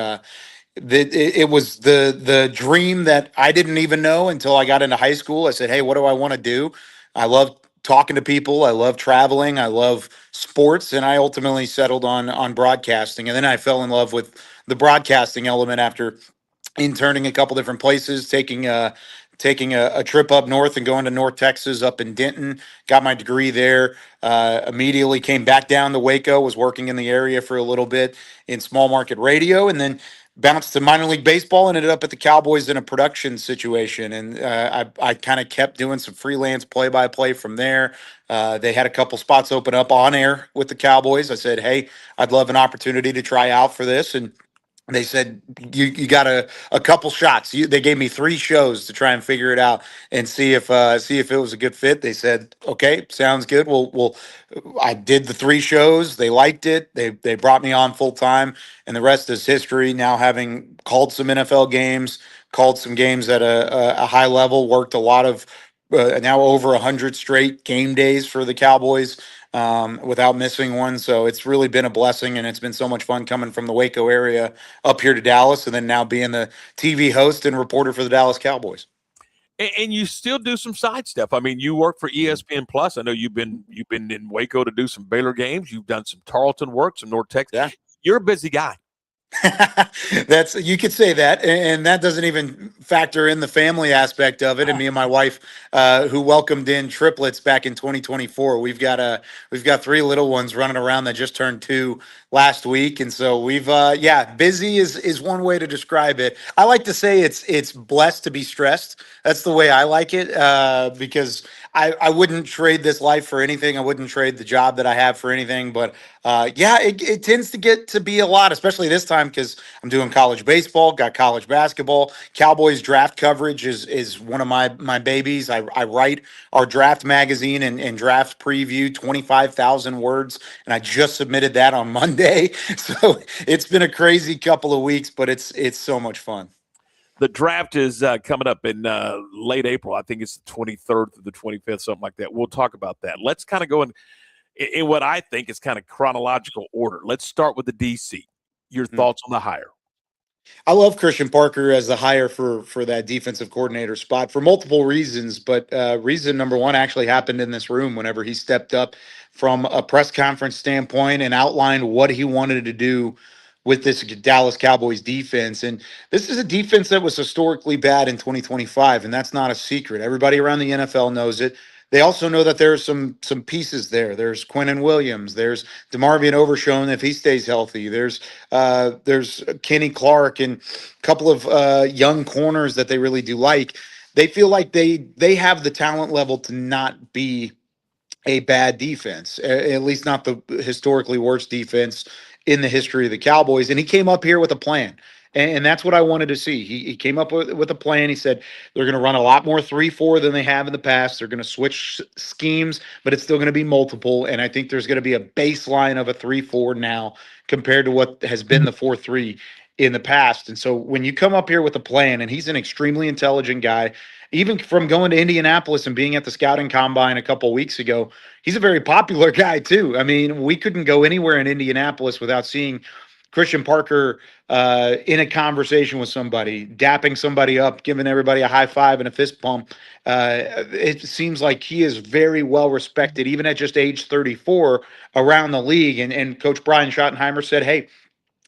it was the dream that I didn't even know until I got into high school. I said, hey, what do I want to do? I love talking to people. I love traveling. I love sports. And I ultimately settled on broadcasting. And then I fell in love with the broadcasting element after interning a couple different places, taking a trip up north and going to North Texas up in Denton, got my degree there, immediately came back down to Waco, was working in the area for a little bit in small market radio, and then bounced to minor league baseball and ended up at the Cowboys in a production situation. And I kind of kept doing some freelance play-by-play from there. They had a couple spots open up on air with the Cowboys. I said, hey, I'd love an opportunity to try out for this. And they said, you got a couple shots. They gave me 3 shows to try and figure it out and see if it was a good fit. They said, okay, sounds good. Well, I did the 3 shows. They liked it. They brought me on full time, and the rest is history. Now, having called some NFL games, called some games at a high level, worked a lot of now over 100 straight game days for the Cowboys. Without missing one. So it's really been a blessing, and it's been so much fun coming from the Waco area up here to Dallas, and then now being the TV host and reporter for the Dallas Cowboys. And you still do some side stuff. I mean, you work for ESPN Plus. I know you've been in Waco to do some Baylor games. You've done some Tarleton work, some North Texas. Yeah. You're a busy guy. You could say that, and that doesn't even factor in the family aspect of it. And me and my wife, who welcomed in triplets back in 2024, we've got 3 little ones running around that just turned 2 last week, and so we've busy is one way to describe it. I like to say it's blessed to be stressed. That's the way I like it, because I wouldn't trade this life for anything. I wouldn't trade the job that I have for anything. But it tends to get to be a lot, especially this time because I'm doing college baseball, got college basketball. Cowboys draft coverage is one of my babies. I write our draft magazine and draft preview, 25,000 words, and I just submitted that on Monday. So it's been a crazy couple of weeks, but it's so much fun. The draft is coming up in late April. I think it's the 23rd to the 25th, something like that. We'll talk about that. Let's kind of go in what I think is kind of chronological order. Let's start with the DC. Your thoughts on the hire? I love Christian Parker as the hire for that defensive coordinator spot for multiple reasons, but reason number one actually happened in this room whenever he stepped up from a press conference standpoint and outlined what he wanted to do with this Dallas Cowboys defense. And this is a defense that was historically bad in 2025, and that's not a secret. Everybody around the NFL knows it. They also know that there are some pieces there. There's Quinnen Williams. There's DeMarvion Overshown if he stays healthy. There's Kenny Clark and a couple of young corners that they really do like. They feel like they have the talent level to not be a bad defense, at least not the historically worst defense in the history of the Cowboys. And he came up here with a plan. And that's what I wanted to see. He came up with a plan. He said they're going to run a lot more 3-4 than they have in the past. They're going to switch schemes, but it's still going to be multiple. And I think there's going to be a baseline of a 3-4 now compared to what has been the 4-3 in the past. And so when you come up here with a plan, and he's an extremely intelligent guy, even from going to Indianapolis and being at the scouting combine a couple of weeks ago, he's a very popular guy too. I mean, we couldn't go anywhere in Indianapolis without seeing Christian Parker in a conversation with somebody, dapping somebody up, giving everybody a high five and a fist pump. It seems like he is very well respected, even at just age 34 around the league. And Coach Brian Schottenheimer said, hey,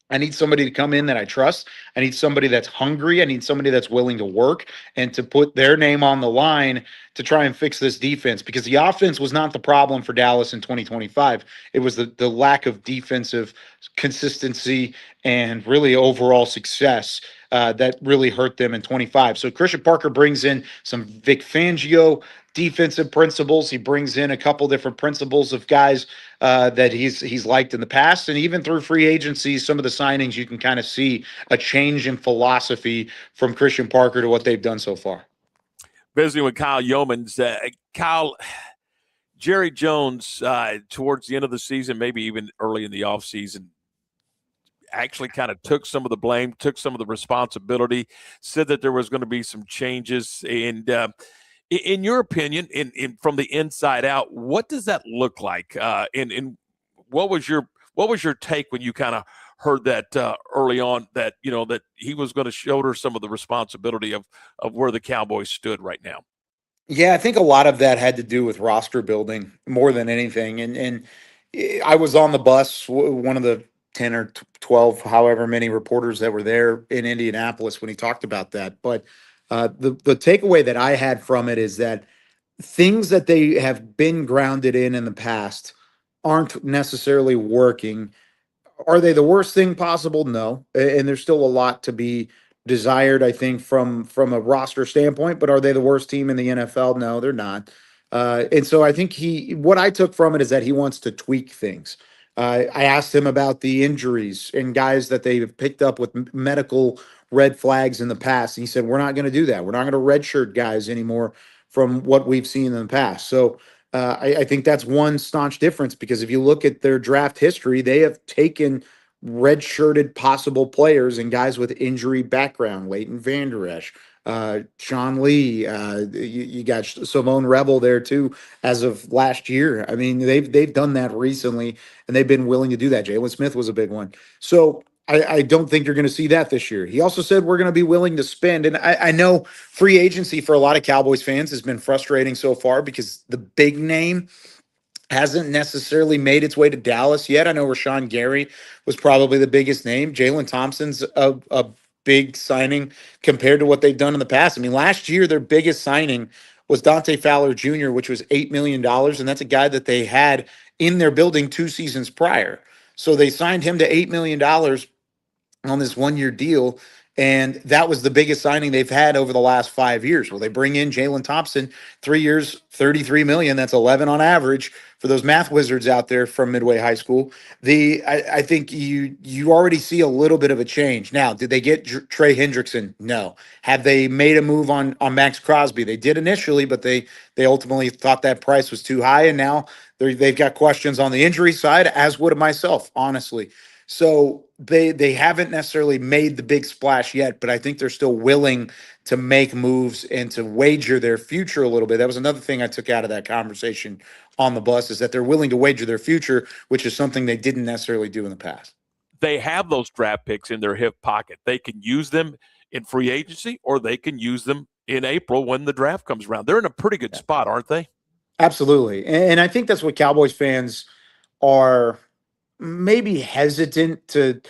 I need somebody to come in that I trust. I need somebody that's hungry. I need somebody that's willing to work and to put their name on the line to try and fix this defense, because the offense was not the problem for Dallas in 2025. It was the lack of defensive consistency and really overall success that really hurt them in 25. So Christian Parker brings in some Vic Fangio defensive principles. He brings in a couple different principles of guys that he's liked in the past. And even through free agency, some of the signings, you can kind of see a change in philosophy from Christian Parker to what they've done so far. Visiting with Kyle Yeomans. Kyle, Jerry Jones, towards the end of the season, maybe even early in the offseason, actually kind of took some of the blame, took some of the responsibility, said that there was going to be some changes. And in your opinion, in from the inside out, what does that look like? And what was your take when you kind of heard that early on, that that he was going to shoulder some of the responsibility of where the Cowboys stood right now? Yeah, I think a lot of that had to do with roster building more than anything. And I was on the bus, one of the 10 or 12, however many reporters that were there in Indianapolis when he talked about that. But the takeaway that I had from it is that things that they have been grounded in the past aren't necessarily working. Are they the worst thing possible? No. And there's still a lot to be desired, I think, from a roster standpoint. But are they the worst team in the NFL? No, they're not. And so I think what I took from it is that he wants to tweak things. I asked him about the injuries and guys that they've picked up with medical red flags in the past. And he said, we're not going to do that. We're not going to redshirt guys anymore from what we've seen in the past. So I think that's one staunch difference, because if you look at their draft history, they have taken redshirted possible players and guys with injury background, Leighton Vander Esch, Sean Lee, you got Simone Rebel there too, as of last year. I mean, they've done that recently, and they've been willing to do that. Jalen Smith was a big one. So I don't think you're going to see that this year. He also said we're going to be willing to spend. And I know free agency for a lot of Cowboys fans has been frustrating so far because the big name hasn't necessarily made its way to Dallas yet. I know Rashawn Gary was probably the biggest name. Jalen Thompson's a big signing compared to what they've done in the past. I mean, last year, their biggest signing was Dante Fowler Jr., which was $8 million. And that's a guy that they had in their building 2 seasons prior. So they signed him to $8 million on this 1-year deal. And that was the biggest signing they've had over the last 5 years. Well, they bring in Jalen Thompson, 3 years, $33 million. That's 11 on average for those math wizards out there from Midway High School. I think you already see a little bit of a change. Now, did they get Trey Hendrickson? No. Have they made a move on Max Crosby? They did initially, but they ultimately thought that price was too high. And now they've got questions on the injury side, as would myself, honestly. So they haven't necessarily made the big splash yet, but I think they're still willing to make moves and to wager their future a little bit. That was another thing I took out of that conversation on the bus, is that they're willing to wager their future, which is something they didn't necessarily do in the past. They have those draft picks in their hip pocket. They can use them in free agency, or they can use them in April when the draft comes around. They're in a pretty good spot, aren't they? Absolutely. And I think that's what Cowboys fans are maybe hesitant to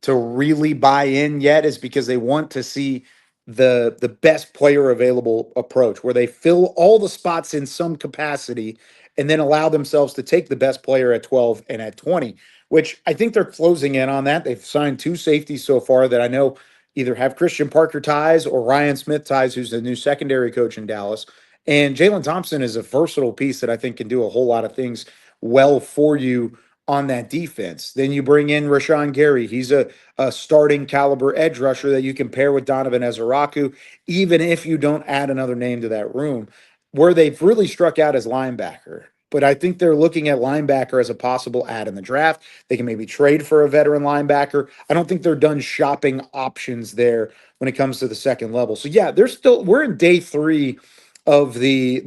really buy in yet, is because they want to see the best player available approach, where they fill all the spots in some capacity and then allow themselves to take the best player at 12 and at 20, which I think they're closing in on that. They've signed 2 safeties so far that I know either have Christian Parker ties or Ryan Smith ties, who's the new secondary coach in Dallas. And Jalen Thompson is a versatile piece that I think can do a whole lot of things well for you on that defense. Then you bring in Rashawn Gary. He's a starting caliber edge rusher that you can pair with Donovan Ezeraku, even if you don't add another name to that room. Where they've really struck out as linebacker. But I think they're looking at linebacker as a possible add in the draft. They can maybe trade for a veteran linebacker. I don't think they're done shopping options there when it comes to the second level. So yeah, we're in day 3 of the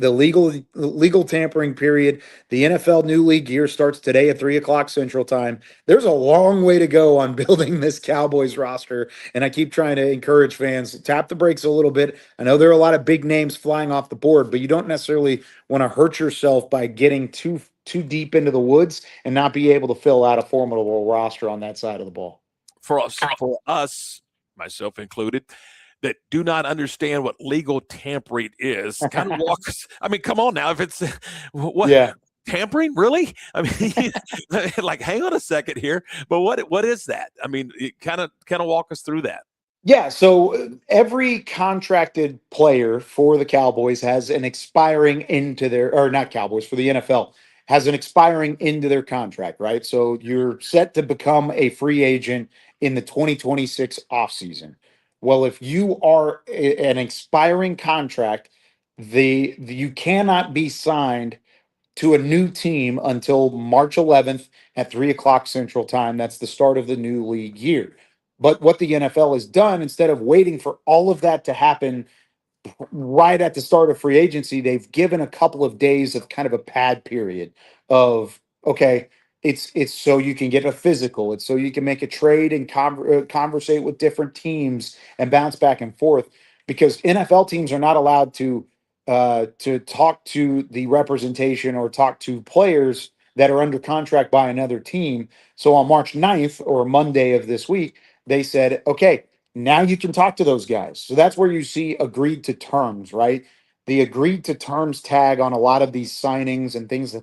legal tampering period. The NFL new league year starts today at 3:00 Central Time. There's a long way to go on building this Cowboys roster, and I keep trying to encourage fans to tap the brakes a little bit. I know there are a lot of big names flying off the board, but you don't necessarily want to hurt yourself by getting too deep into the woods and not be able to fill out a formidable roster on that side of the ball. For us, myself included, that do not understand what legal tampering is, kind of walk us. I mean, come on now. If it's what tampering, really? I mean, like, hang on a second here. But what is that? I mean, kind of walk us through that. Yeah, so every contracted player for the Cowboys has an expiring into their, or not Cowboys, for the NFL, has an expiring into their contract, right? So you're set to become a free agent in the 2026 offseason. Well, if you are an expiring contract, you cannot be signed to a new team until March 11th at 3:00 Central Time. That's the start of the new league year. But what the NFL has done, instead of waiting for all of that to happen right at the start of free agency, they've given a couple of days of kind of a pad period of, okay, it's so you can get a physical, it's so you can make a trade and conversate with different teams and bounce back and forth, because NFL teams are not allowed to talk to the representation or talk to players that are under contract by another team. So on March 9th, or Monday of this week, they said, okay, now you can talk to those guys. So that's where you see agreed to terms, right? The agreed to terms tag on a lot of these signings and things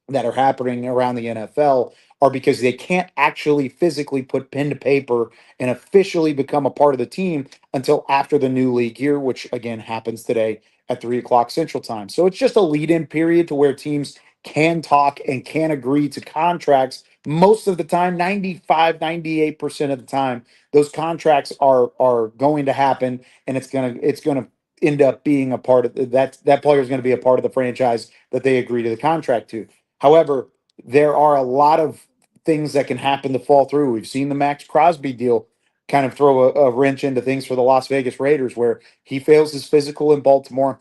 that are happening around the NFL are because they can't actually physically put pen to paper and officially become a part of the team until after the new league year, which again happens today at 3:00 Central Time. So it's just a lead-in period to where teams can talk and can agree to contracts. Most of the time, 95, 98% of the time, those contracts are going to happen, and it's gonna end up being a part of that player is going to be a part of the franchise that they agree to the contract to. However, there are a lot of things that can happen to fall through. We've seen the Max Crosby deal kind of throw a wrench into things for the Las Vegas Raiders, where he fails his physical in Baltimore.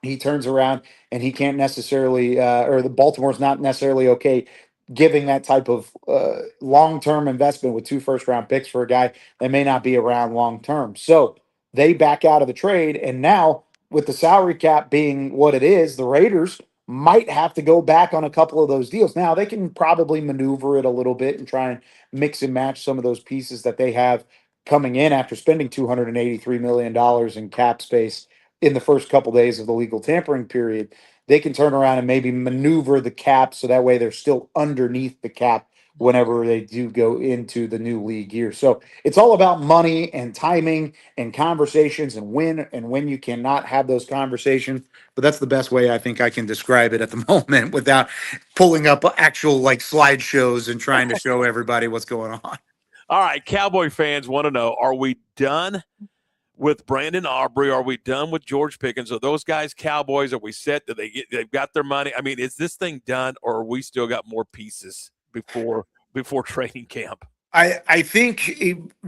He turns around and he can't necessarily, or the Baltimore's not necessarily okay giving that type of long-term investment with 2 first-round picks for a guy that may not be around long-term. So they back out of the trade, and now with the salary cap being what it is, the Raiders might have to go back on a couple of those deals. Now they can probably maneuver it a little bit and try and mix and match some of those pieces that they have coming in after spending $283 million in cap space in the first couple days of the legal tampering period. They can turn around and maybe maneuver the cap so that way they're still underneath the cap whenever they do go into the new league year. So it's all about money and timing and conversations and when you cannot have those conversations. But that's the best way I think I can describe it at the moment without pulling up actual like slideshows and trying to show everybody what's going on. All right, Cowboy fans want to know, are we done with Brandon Aubrey? Are we done with George Pickens? Are those guys Cowboys? Are we set? They've got their money? I mean, is this thing done, or are we still got more pieces before training camp? I think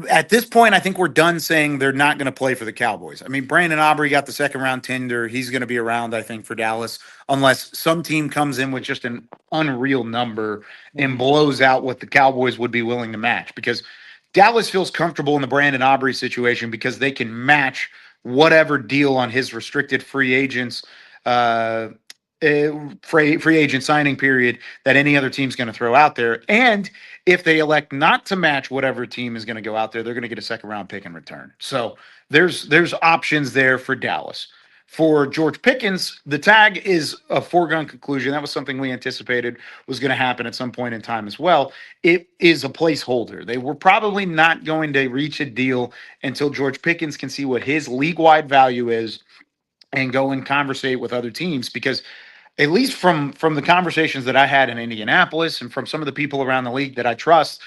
at this point, I think we're done saying they're not going to play for the Cowboys. I mean, Brandon Aubrey got the second round tender. He's going to be around, I think, for Dallas, unless some team comes in with just an unreal number and blows out what the Cowboys would be willing to match. Because Dallas feels comfortable in the Brandon Aubrey situation because they can match whatever deal on his restricted free agents. Free agent signing period that any other team's going to throw out there. And if they elect not to match whatever team is going to go out there, they're going to get a second round pick in return. So there's options there for Dallas. For George Pickens, the tag is a foregone conclusion. That was something we anticipated was going to happen at some point in time as well. It is a placeholder. They were probably not going to reach a deal until George Pickens can see what his league-wide value is and go and conversate with other teams, because at least from the conversations that I had in Indianapolis and from some of the people around the league that I trust,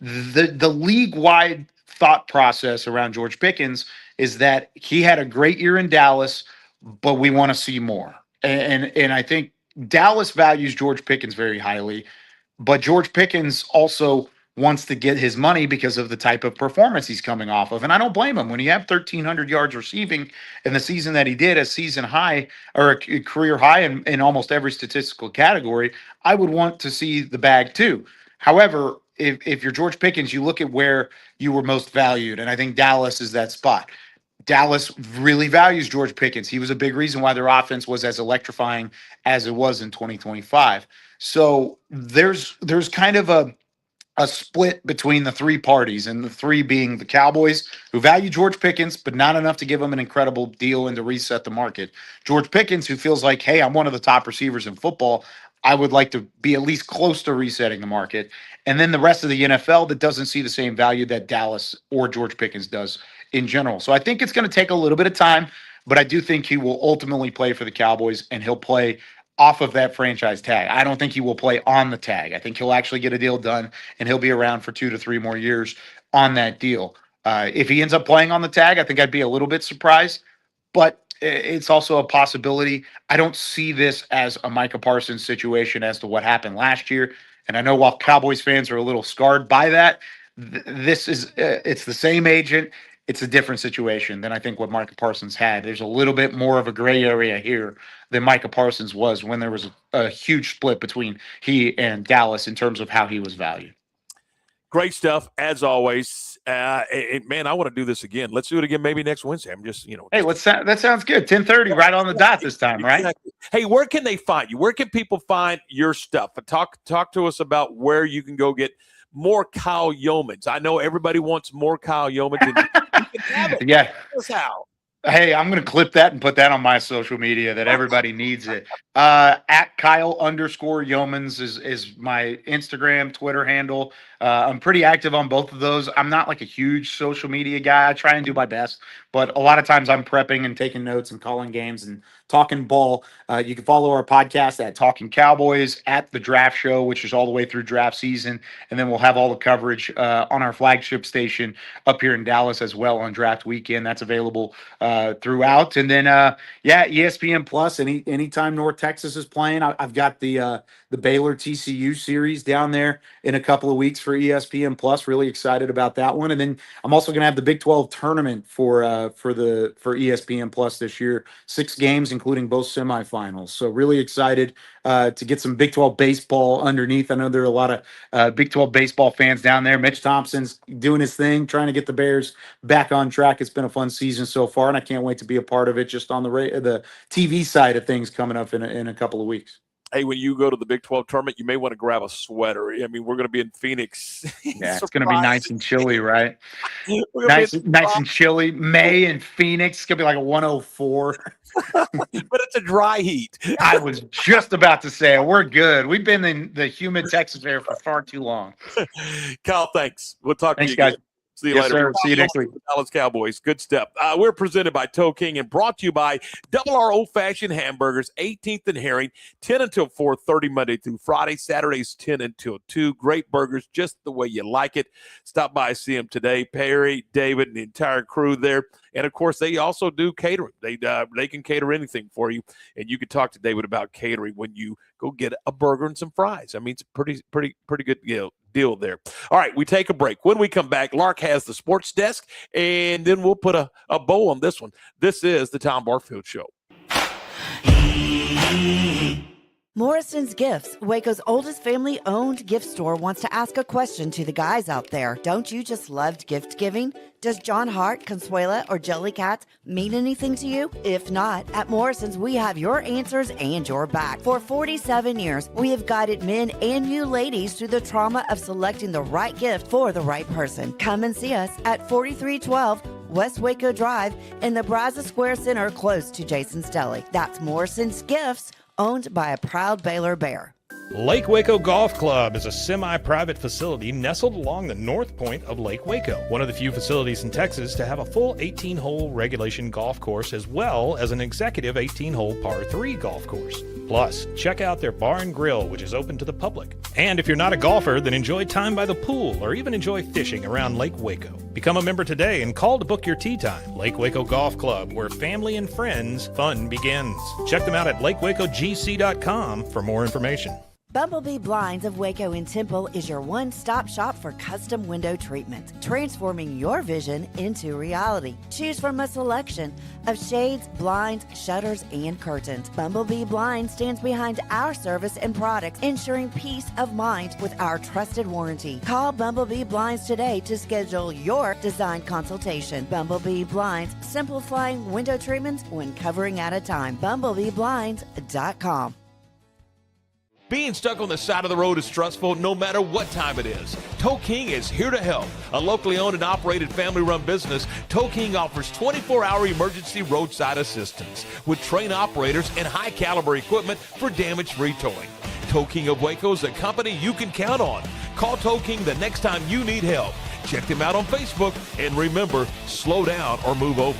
the league-wide thought process around George Pickens is that he had a great year in Dallas, but we want to see more. And I think Dallas values George Pickens very highly, but George Pickens also wants to get his money because of the type of performance he's coming off of. And I don't blame him. When you have 1,300 yards receiving in the season that he did, a season high or a career high in almost every statistical category, I would want to see the bag too. However, if you're George Pickens, you look at where you were most valued. And I think Dallas is that spot. Dallas really values George Pickens. He was a big reason why their offense was as electrifying as it was in 2025. So there's kind of a split between the three parties, and the three being the Cowboys, who value George Pickens, but not enough to give him an incredible deal and to reset the market. George Pickens, who feels like, hey, I'm one of the top receivers in football. I would like to be at least close to resetting the market. And then the rest of the NFL that doesn't see the same value that Dallas or George Pickens does in general. So I think it's going to take a little bit of time, but I do think he will ultimately play for the Cowboys, and he'll play off of that franchise tag. I don't think he will play on the tag. I think he'll actually get a deal done, and he'll be around for 2 to 3 more years on that deal. If he ends up playing on the tag, I think I'd be a little bit surprised, but it's also a possibility. I don't see this as a Micah Parsons situation as to what happened last year. And I know while Cowboys fans are a little scarred by that, this is it's the same agent. It's a different situation than I think what Micah Parsons had. There's a little bit more of a gray area here than Micah Parsons was when there was a huge split between he and Dallas in terms of how he was valued. Great stuff, as always. Man, I want to do this again. Let's do it again maybe next Wednesday. I'm just, Hey, that sounds good. 10:30, right on the dot this time, right? Exactly. Hey, where can they find you? Where can people find your stuff? Talk to us about where you can go get more Kyle Yeomans. I know everybody wants more Kyle Yeomans. Yeah. How? Hey, I'm going to clip that and put that on my social media that everybody needs it. At Kyle_Yeomans is my Instagram, Twitter handle. I'm pretty active on both of those. I'm not like a huge social media guy. I try and do my best, but a lot of times I'm prepping and taking notes and calling games and talking ball. You can follow our podcast at Talking Cowboys, at The Draft Show, which is all the way through draft season. And then we'll have all the coverage on our flagship station up here in Dallas as well on draft weekend. That's available throughout. And then, ESPN Plus, anytime North Texas is playing. I've got the Baylor TCU series down there in a couple of weeks for ESPN Plus. Really excited about that one. And then I'm also going to have the Big 12 tournament for ESPN Plus this year. 6 games, including both semifinals. So really excited to get some Big 12 baseball underneath. I know there are a lot of Big 12 baseball fans down there. Mitch Thompson's doing his thing, trying to get the Bears back on track. It's been a fun season so far, and I can't wait to be a part of it just on the TV side of things coming up in a couple of weeks. Hey, when you go to the Big 12 tournament, you may want to grab a sweater. I mean, we're going to be in Phoenix. Yeah, it's going to be nice and chilly, right? nice and chilly. May in Phoenix. It's going to be like a 104. But it's a dry heat. I was just about to say, we're good. We've been in the humid Texas air for far too long. Kyle, thanks. We'll talk Thanks, to you guys. See you Yes, later. sir. See you next week. Dallas Cowboys. Good stuff. We're presented by Toe King and brought to you by Double R Old Fashioned Hamburgers, 18th and Herring, 10 until 4:30 Monday through Friday. Saturdays 10 until 2. Great burgers, just the way you like it. Stop by, see them today. Perry, David, and the entire crew there. And of course, they also do catering. They can cater anything for you, and you can talk to David about catering when you go get a burger and some fries. I mean, it's pretty good deal there. All right, we take a break. When we come back, Lark has the sports desk, and then we'll put a bow on this one. This is the Tom Barfield Show. Morrison's Gifts, Waco's oldest family-owned gift store, wants to ask a question to the guys out there. Don't you just love gift giving? Does John Hart, Consuela, or Jellycat mean anything to you? If not, at Morrison's, we have your answers and your back. For 47 years, we have guided men and you ladies through the trauma of selecting the right gift for the right person. Come and see us at 4312 West Waco Drive in the Brazos Square Center, close to Jason's Deli. That's Morrison's Gifts, owned by a proud Baylor Bear. Lake Waco Golf Club is a semi-private facility nestled along the north point of Lake Waco, one of the few facilities in Texas to have a full 18-hole regulation golf course as well as an executive 18-hole par 3 golf course. Plus, check out their bar and grill, which is open to the public. And if you're not a golfer, then enjoy time by the pool or even enjoy fishing around Lake Waco. Become a member today and call to book your tee time. Lake Waco Golf Club, where family and friends fun begins. Check them out at lakewacogc.com for more information. Bumblebee Blinds of Waco and Temple is your one-stop shop for custom window treatment, transforming your vision into reality. Choose from a selection of shades, blinds, shutters, and curtains. Bumblebee Blinds stands behind our service and products, ensuring peace of mind with our trusted warranty. Call Bumblebee Blinds today to schedule your design consultation. Bumblebee Blinds, simplifying window treatments one covering at a time. BumblebeeBlinds.com. Being stuck on the side of the road is stressful no matter what time it is. Tow King is here to help. A locally owned and operated family-run business, Tow King offers 24-hour emergency roadside assistance with trained operators and high-caliber equipment for damage-free towing. Tow King of Waco is a company you can count on. Call Tow King the next time you need help. Check them out on Facebook, and remember, slow down or move over.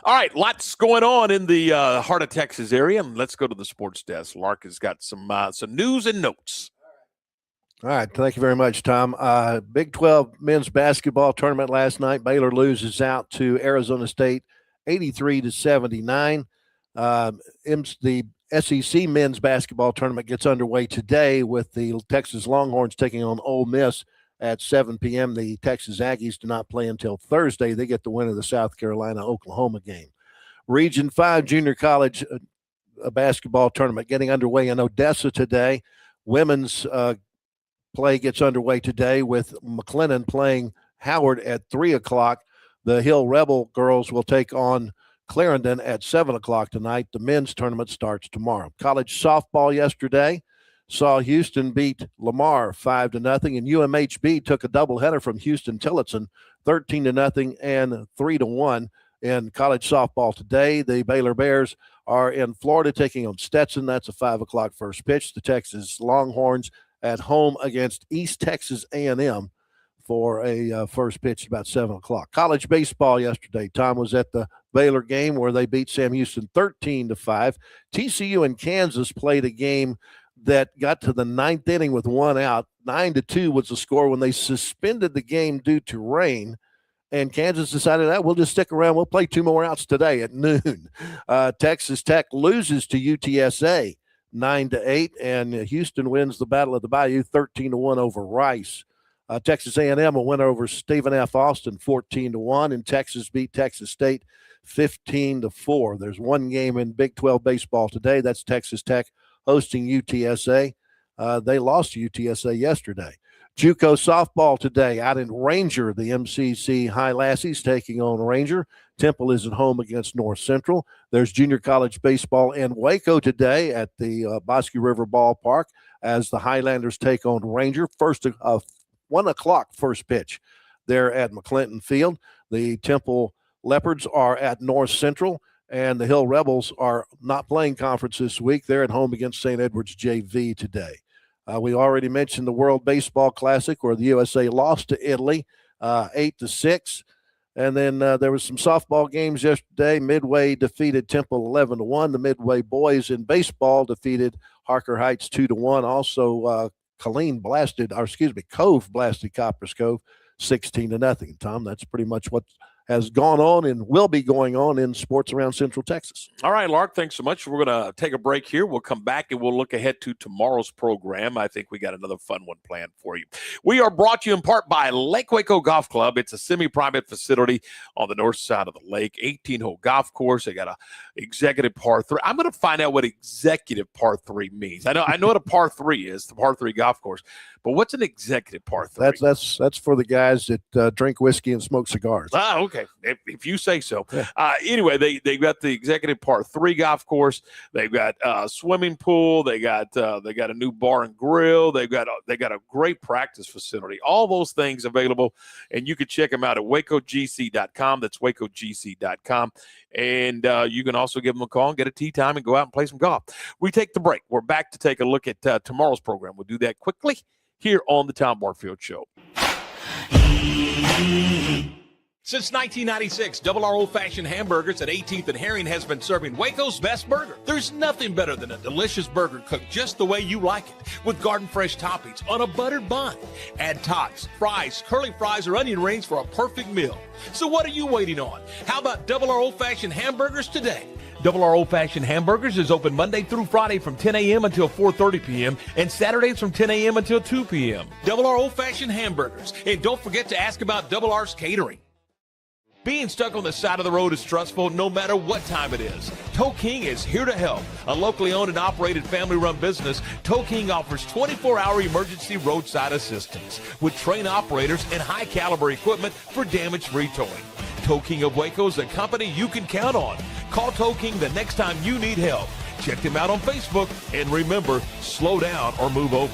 All right, lots going on in the heart of Texas area, and let's go to the sports desk. Lark has got some news and notes. All right, thank you very much, Tom. Big 12 men's basketball tournament last night. Baylor loses out to Arizona State 83-79. The SEC men's basketball tournament gets underway today with the Texas Longhorns taking on Ole Miss at 7 p.m. The Texas Aggies do not play until Thursday. They get the win of the South Carolina-Oklahoma game. Region 5 junior college basketball tournament getting underway in Odessa today. Women's play gets underway today with McLennan playing Howard at 3 o'clock. The Hill Rebel girls will take on Clarendon at 7 o'clock tonight. The men's tournament starts tomorrow. College softball yesterday saw Houston beat Lamar 5-0, and UMHB took a doubleheader from Houston Tillotson 13-0 and 3-1 in college softball today. The Baylor Bears are in Florida taking on Stetson. That's a 5 o'clock first pitch. The Texas Longhorns at home against East Texas A&M for a first pitch about 7 o'clock. College baseball yesterday. Tom was at the Baylor game where they beat Sam Houston 13-5. TCU and Kansas played a game that got to the ninth inning with one out. 9-2 was the score when they suspended the game due to rain. And Kansas decided that we'll just stick around. We'll play 2 more outs today at noon. Texas Tech loses to UTSA 9-8, and Houston wins the Battle of the Bayou 13-1 over Rice. Texas A&M will win over Stephen F. Austin 14-1, and Texas beat Texas State 15-4. There's one game in Big 12 baseball today. That's Texas Tech hosting UTSA. They lost to UTSA yesterday. JUCO softball today out in Ranger. The MCC High Lassies taking on Ranger. Temple is at home against North Central. There's junior college baseball in Waco today at the Bosque River Ballpark as the Highlanders take on Ranger. First 1 o'clock first pitch there at McClinton Field. The Temple Leopards are at North Central, and the Hill Rebels are not playing conference this week. They're at home against St. Edward's JV today. We already mentioned the World Baseball Classic where the USA lost to Italy 8-6. And then there was some softball games yesterday. Midway defeated Temple 11-1. The Midway boys in baseball defeated Harker Heights 2-1. Also, Cove blasted Copperas Cove 16-0. Tom, that's pretty much what has gone on and will be going on in sports around Central Texas. All right, Lark, thanks so much. We're going to take a break here. We'll come back and we'll look ahead to tomorrow's program. I think we got another fun one planned for you. We are brought to you in part by Lake Waco Golf Club. It's a semi-private facility on the north side of the lake, 18-hole golf course. They got a executive par 3. I'm going to find out what executive par 3 means. I know what a par 3 is, the par 3 golf course, but what's an executive par 3? That's for the guys that drink whiskey and smoke cigars. Ah, okay. If you say so. Yeah. Anyway, they've got the executive par 3 golf course. They've got a swimming pool. They got a new bar and grill. They got a great practice facility. All those things available, and you can check them out at wacogc.com. That's wacogc.com. And you can also give them a call and get a tee time and go out and play some golf. We take the break. We're back to take a look at tomorrow's program. We'll do that quickly here on the Tom Barfield Show. Since 1996, Double R Old Fashioned Hamburgers at 18th and Herring has been serving Waco's best burger. There's nothing better than a delicious burger cooked just the way you like it, with garden fresh toppings on a buttered bun. Add tots, fries, curly fries, or onion rings for a perfect meal. So what are you waiting on? How about Double R Old Fashioned Hamburgers today? Double R Old Fashioned Hamburgers is open Monday through Friday from 10 a.m. until 4:30 p.m. and Saturdays from 10 a.m. until 2 p.m. Double R Old Fashioned Hamburgers. And don't forget to ask about Double R's catering. Being stuck on the side of the road is stressful no matter what time it is. Tow King is here to help. A locally owned and operated family-run business, Tow King offers 24-hour emergency roadside assistance with trained operators and high-caliber equipment for damage-free towing. Tow King of Waco is a company you can count on. Call Tow King the next time you need help. Check them out on Facebook, and remember, slow down or move over.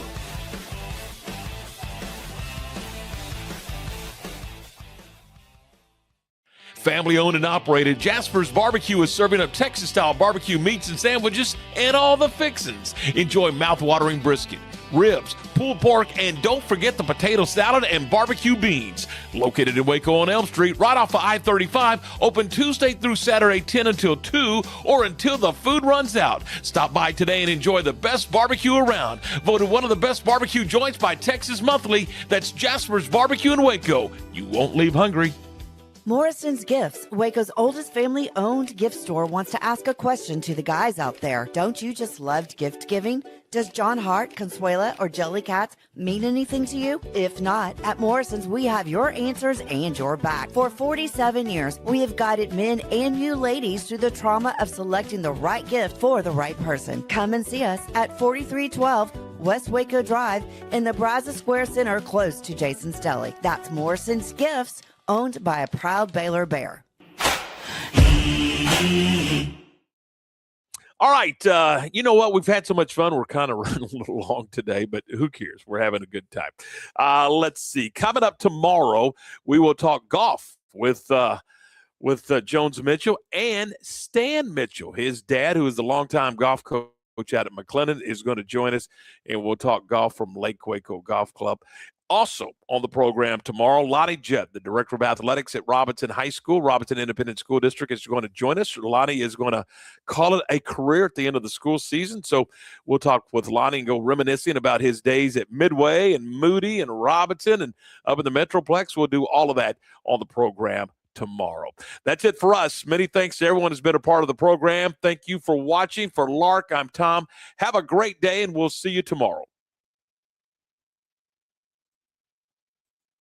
Family owned and operated, Jasper's Barbecue is serving up Texas-style barbecue meats and sandwiches and all the fixins. Enjoy mouth-watering brisket, ribs, pulled pork, and don't forget the potato salad and barbecue beans. Located in Waco on Elm Street, right off of I-35, open Tuesday through Saturday 10 until 2 or until the food runs out. Stop by today and enjoy the best barbecue around. Voted one of the best barbecue joints by Texas Monthly. That's Jasper's Barbecue in Waco. You won't leave hungry. Morrison's Gifts, Waco's oldest family-owned gift store, wants to ask a question to the guys out there. Don't you just love gift giving? Does John Hart, Consuela, or Jellycats mean anything to you? If not, at Morrison's, we have your answers and your back. For 47 years, we have guided men and you ladies through the trauma of selecting the right gift for the right person. Come and see us at 4312 West Waco Drive in the Brazos Square Center, close to Jason's Deli. That's Morrison's Gifts, owned by a proud Baylor Bear. All right. You know what? We've had so much fun. We're kind of running a little long today, but who cares? We're having a good time. Let's see. Coming up tomorrow, we will talk golf with Jones Mitchell and Stan Mitchell. His dad, who is the longtime golf coach out at McLennan, is going to join us, and we'll talk golf from Lake Waco Golf Club. Also on the program tomorrow, Lonnie Judd, the director of athletics at Robinson High School, Robinson Independent School District, is going to join us. Lonnie is going to call it a career at the end of the school season. So we'll talk with Lonnie and go reminiscing about his days at Midway and Moody and Robinson and up in the Metroplex. We'll do all of that on the program tomorrow. That's it for us. Many thanks to everyone who's been a part of the program. Thank you for watching. For Lark, I'm Tom. Have a great day, and we'll see you tomorrow.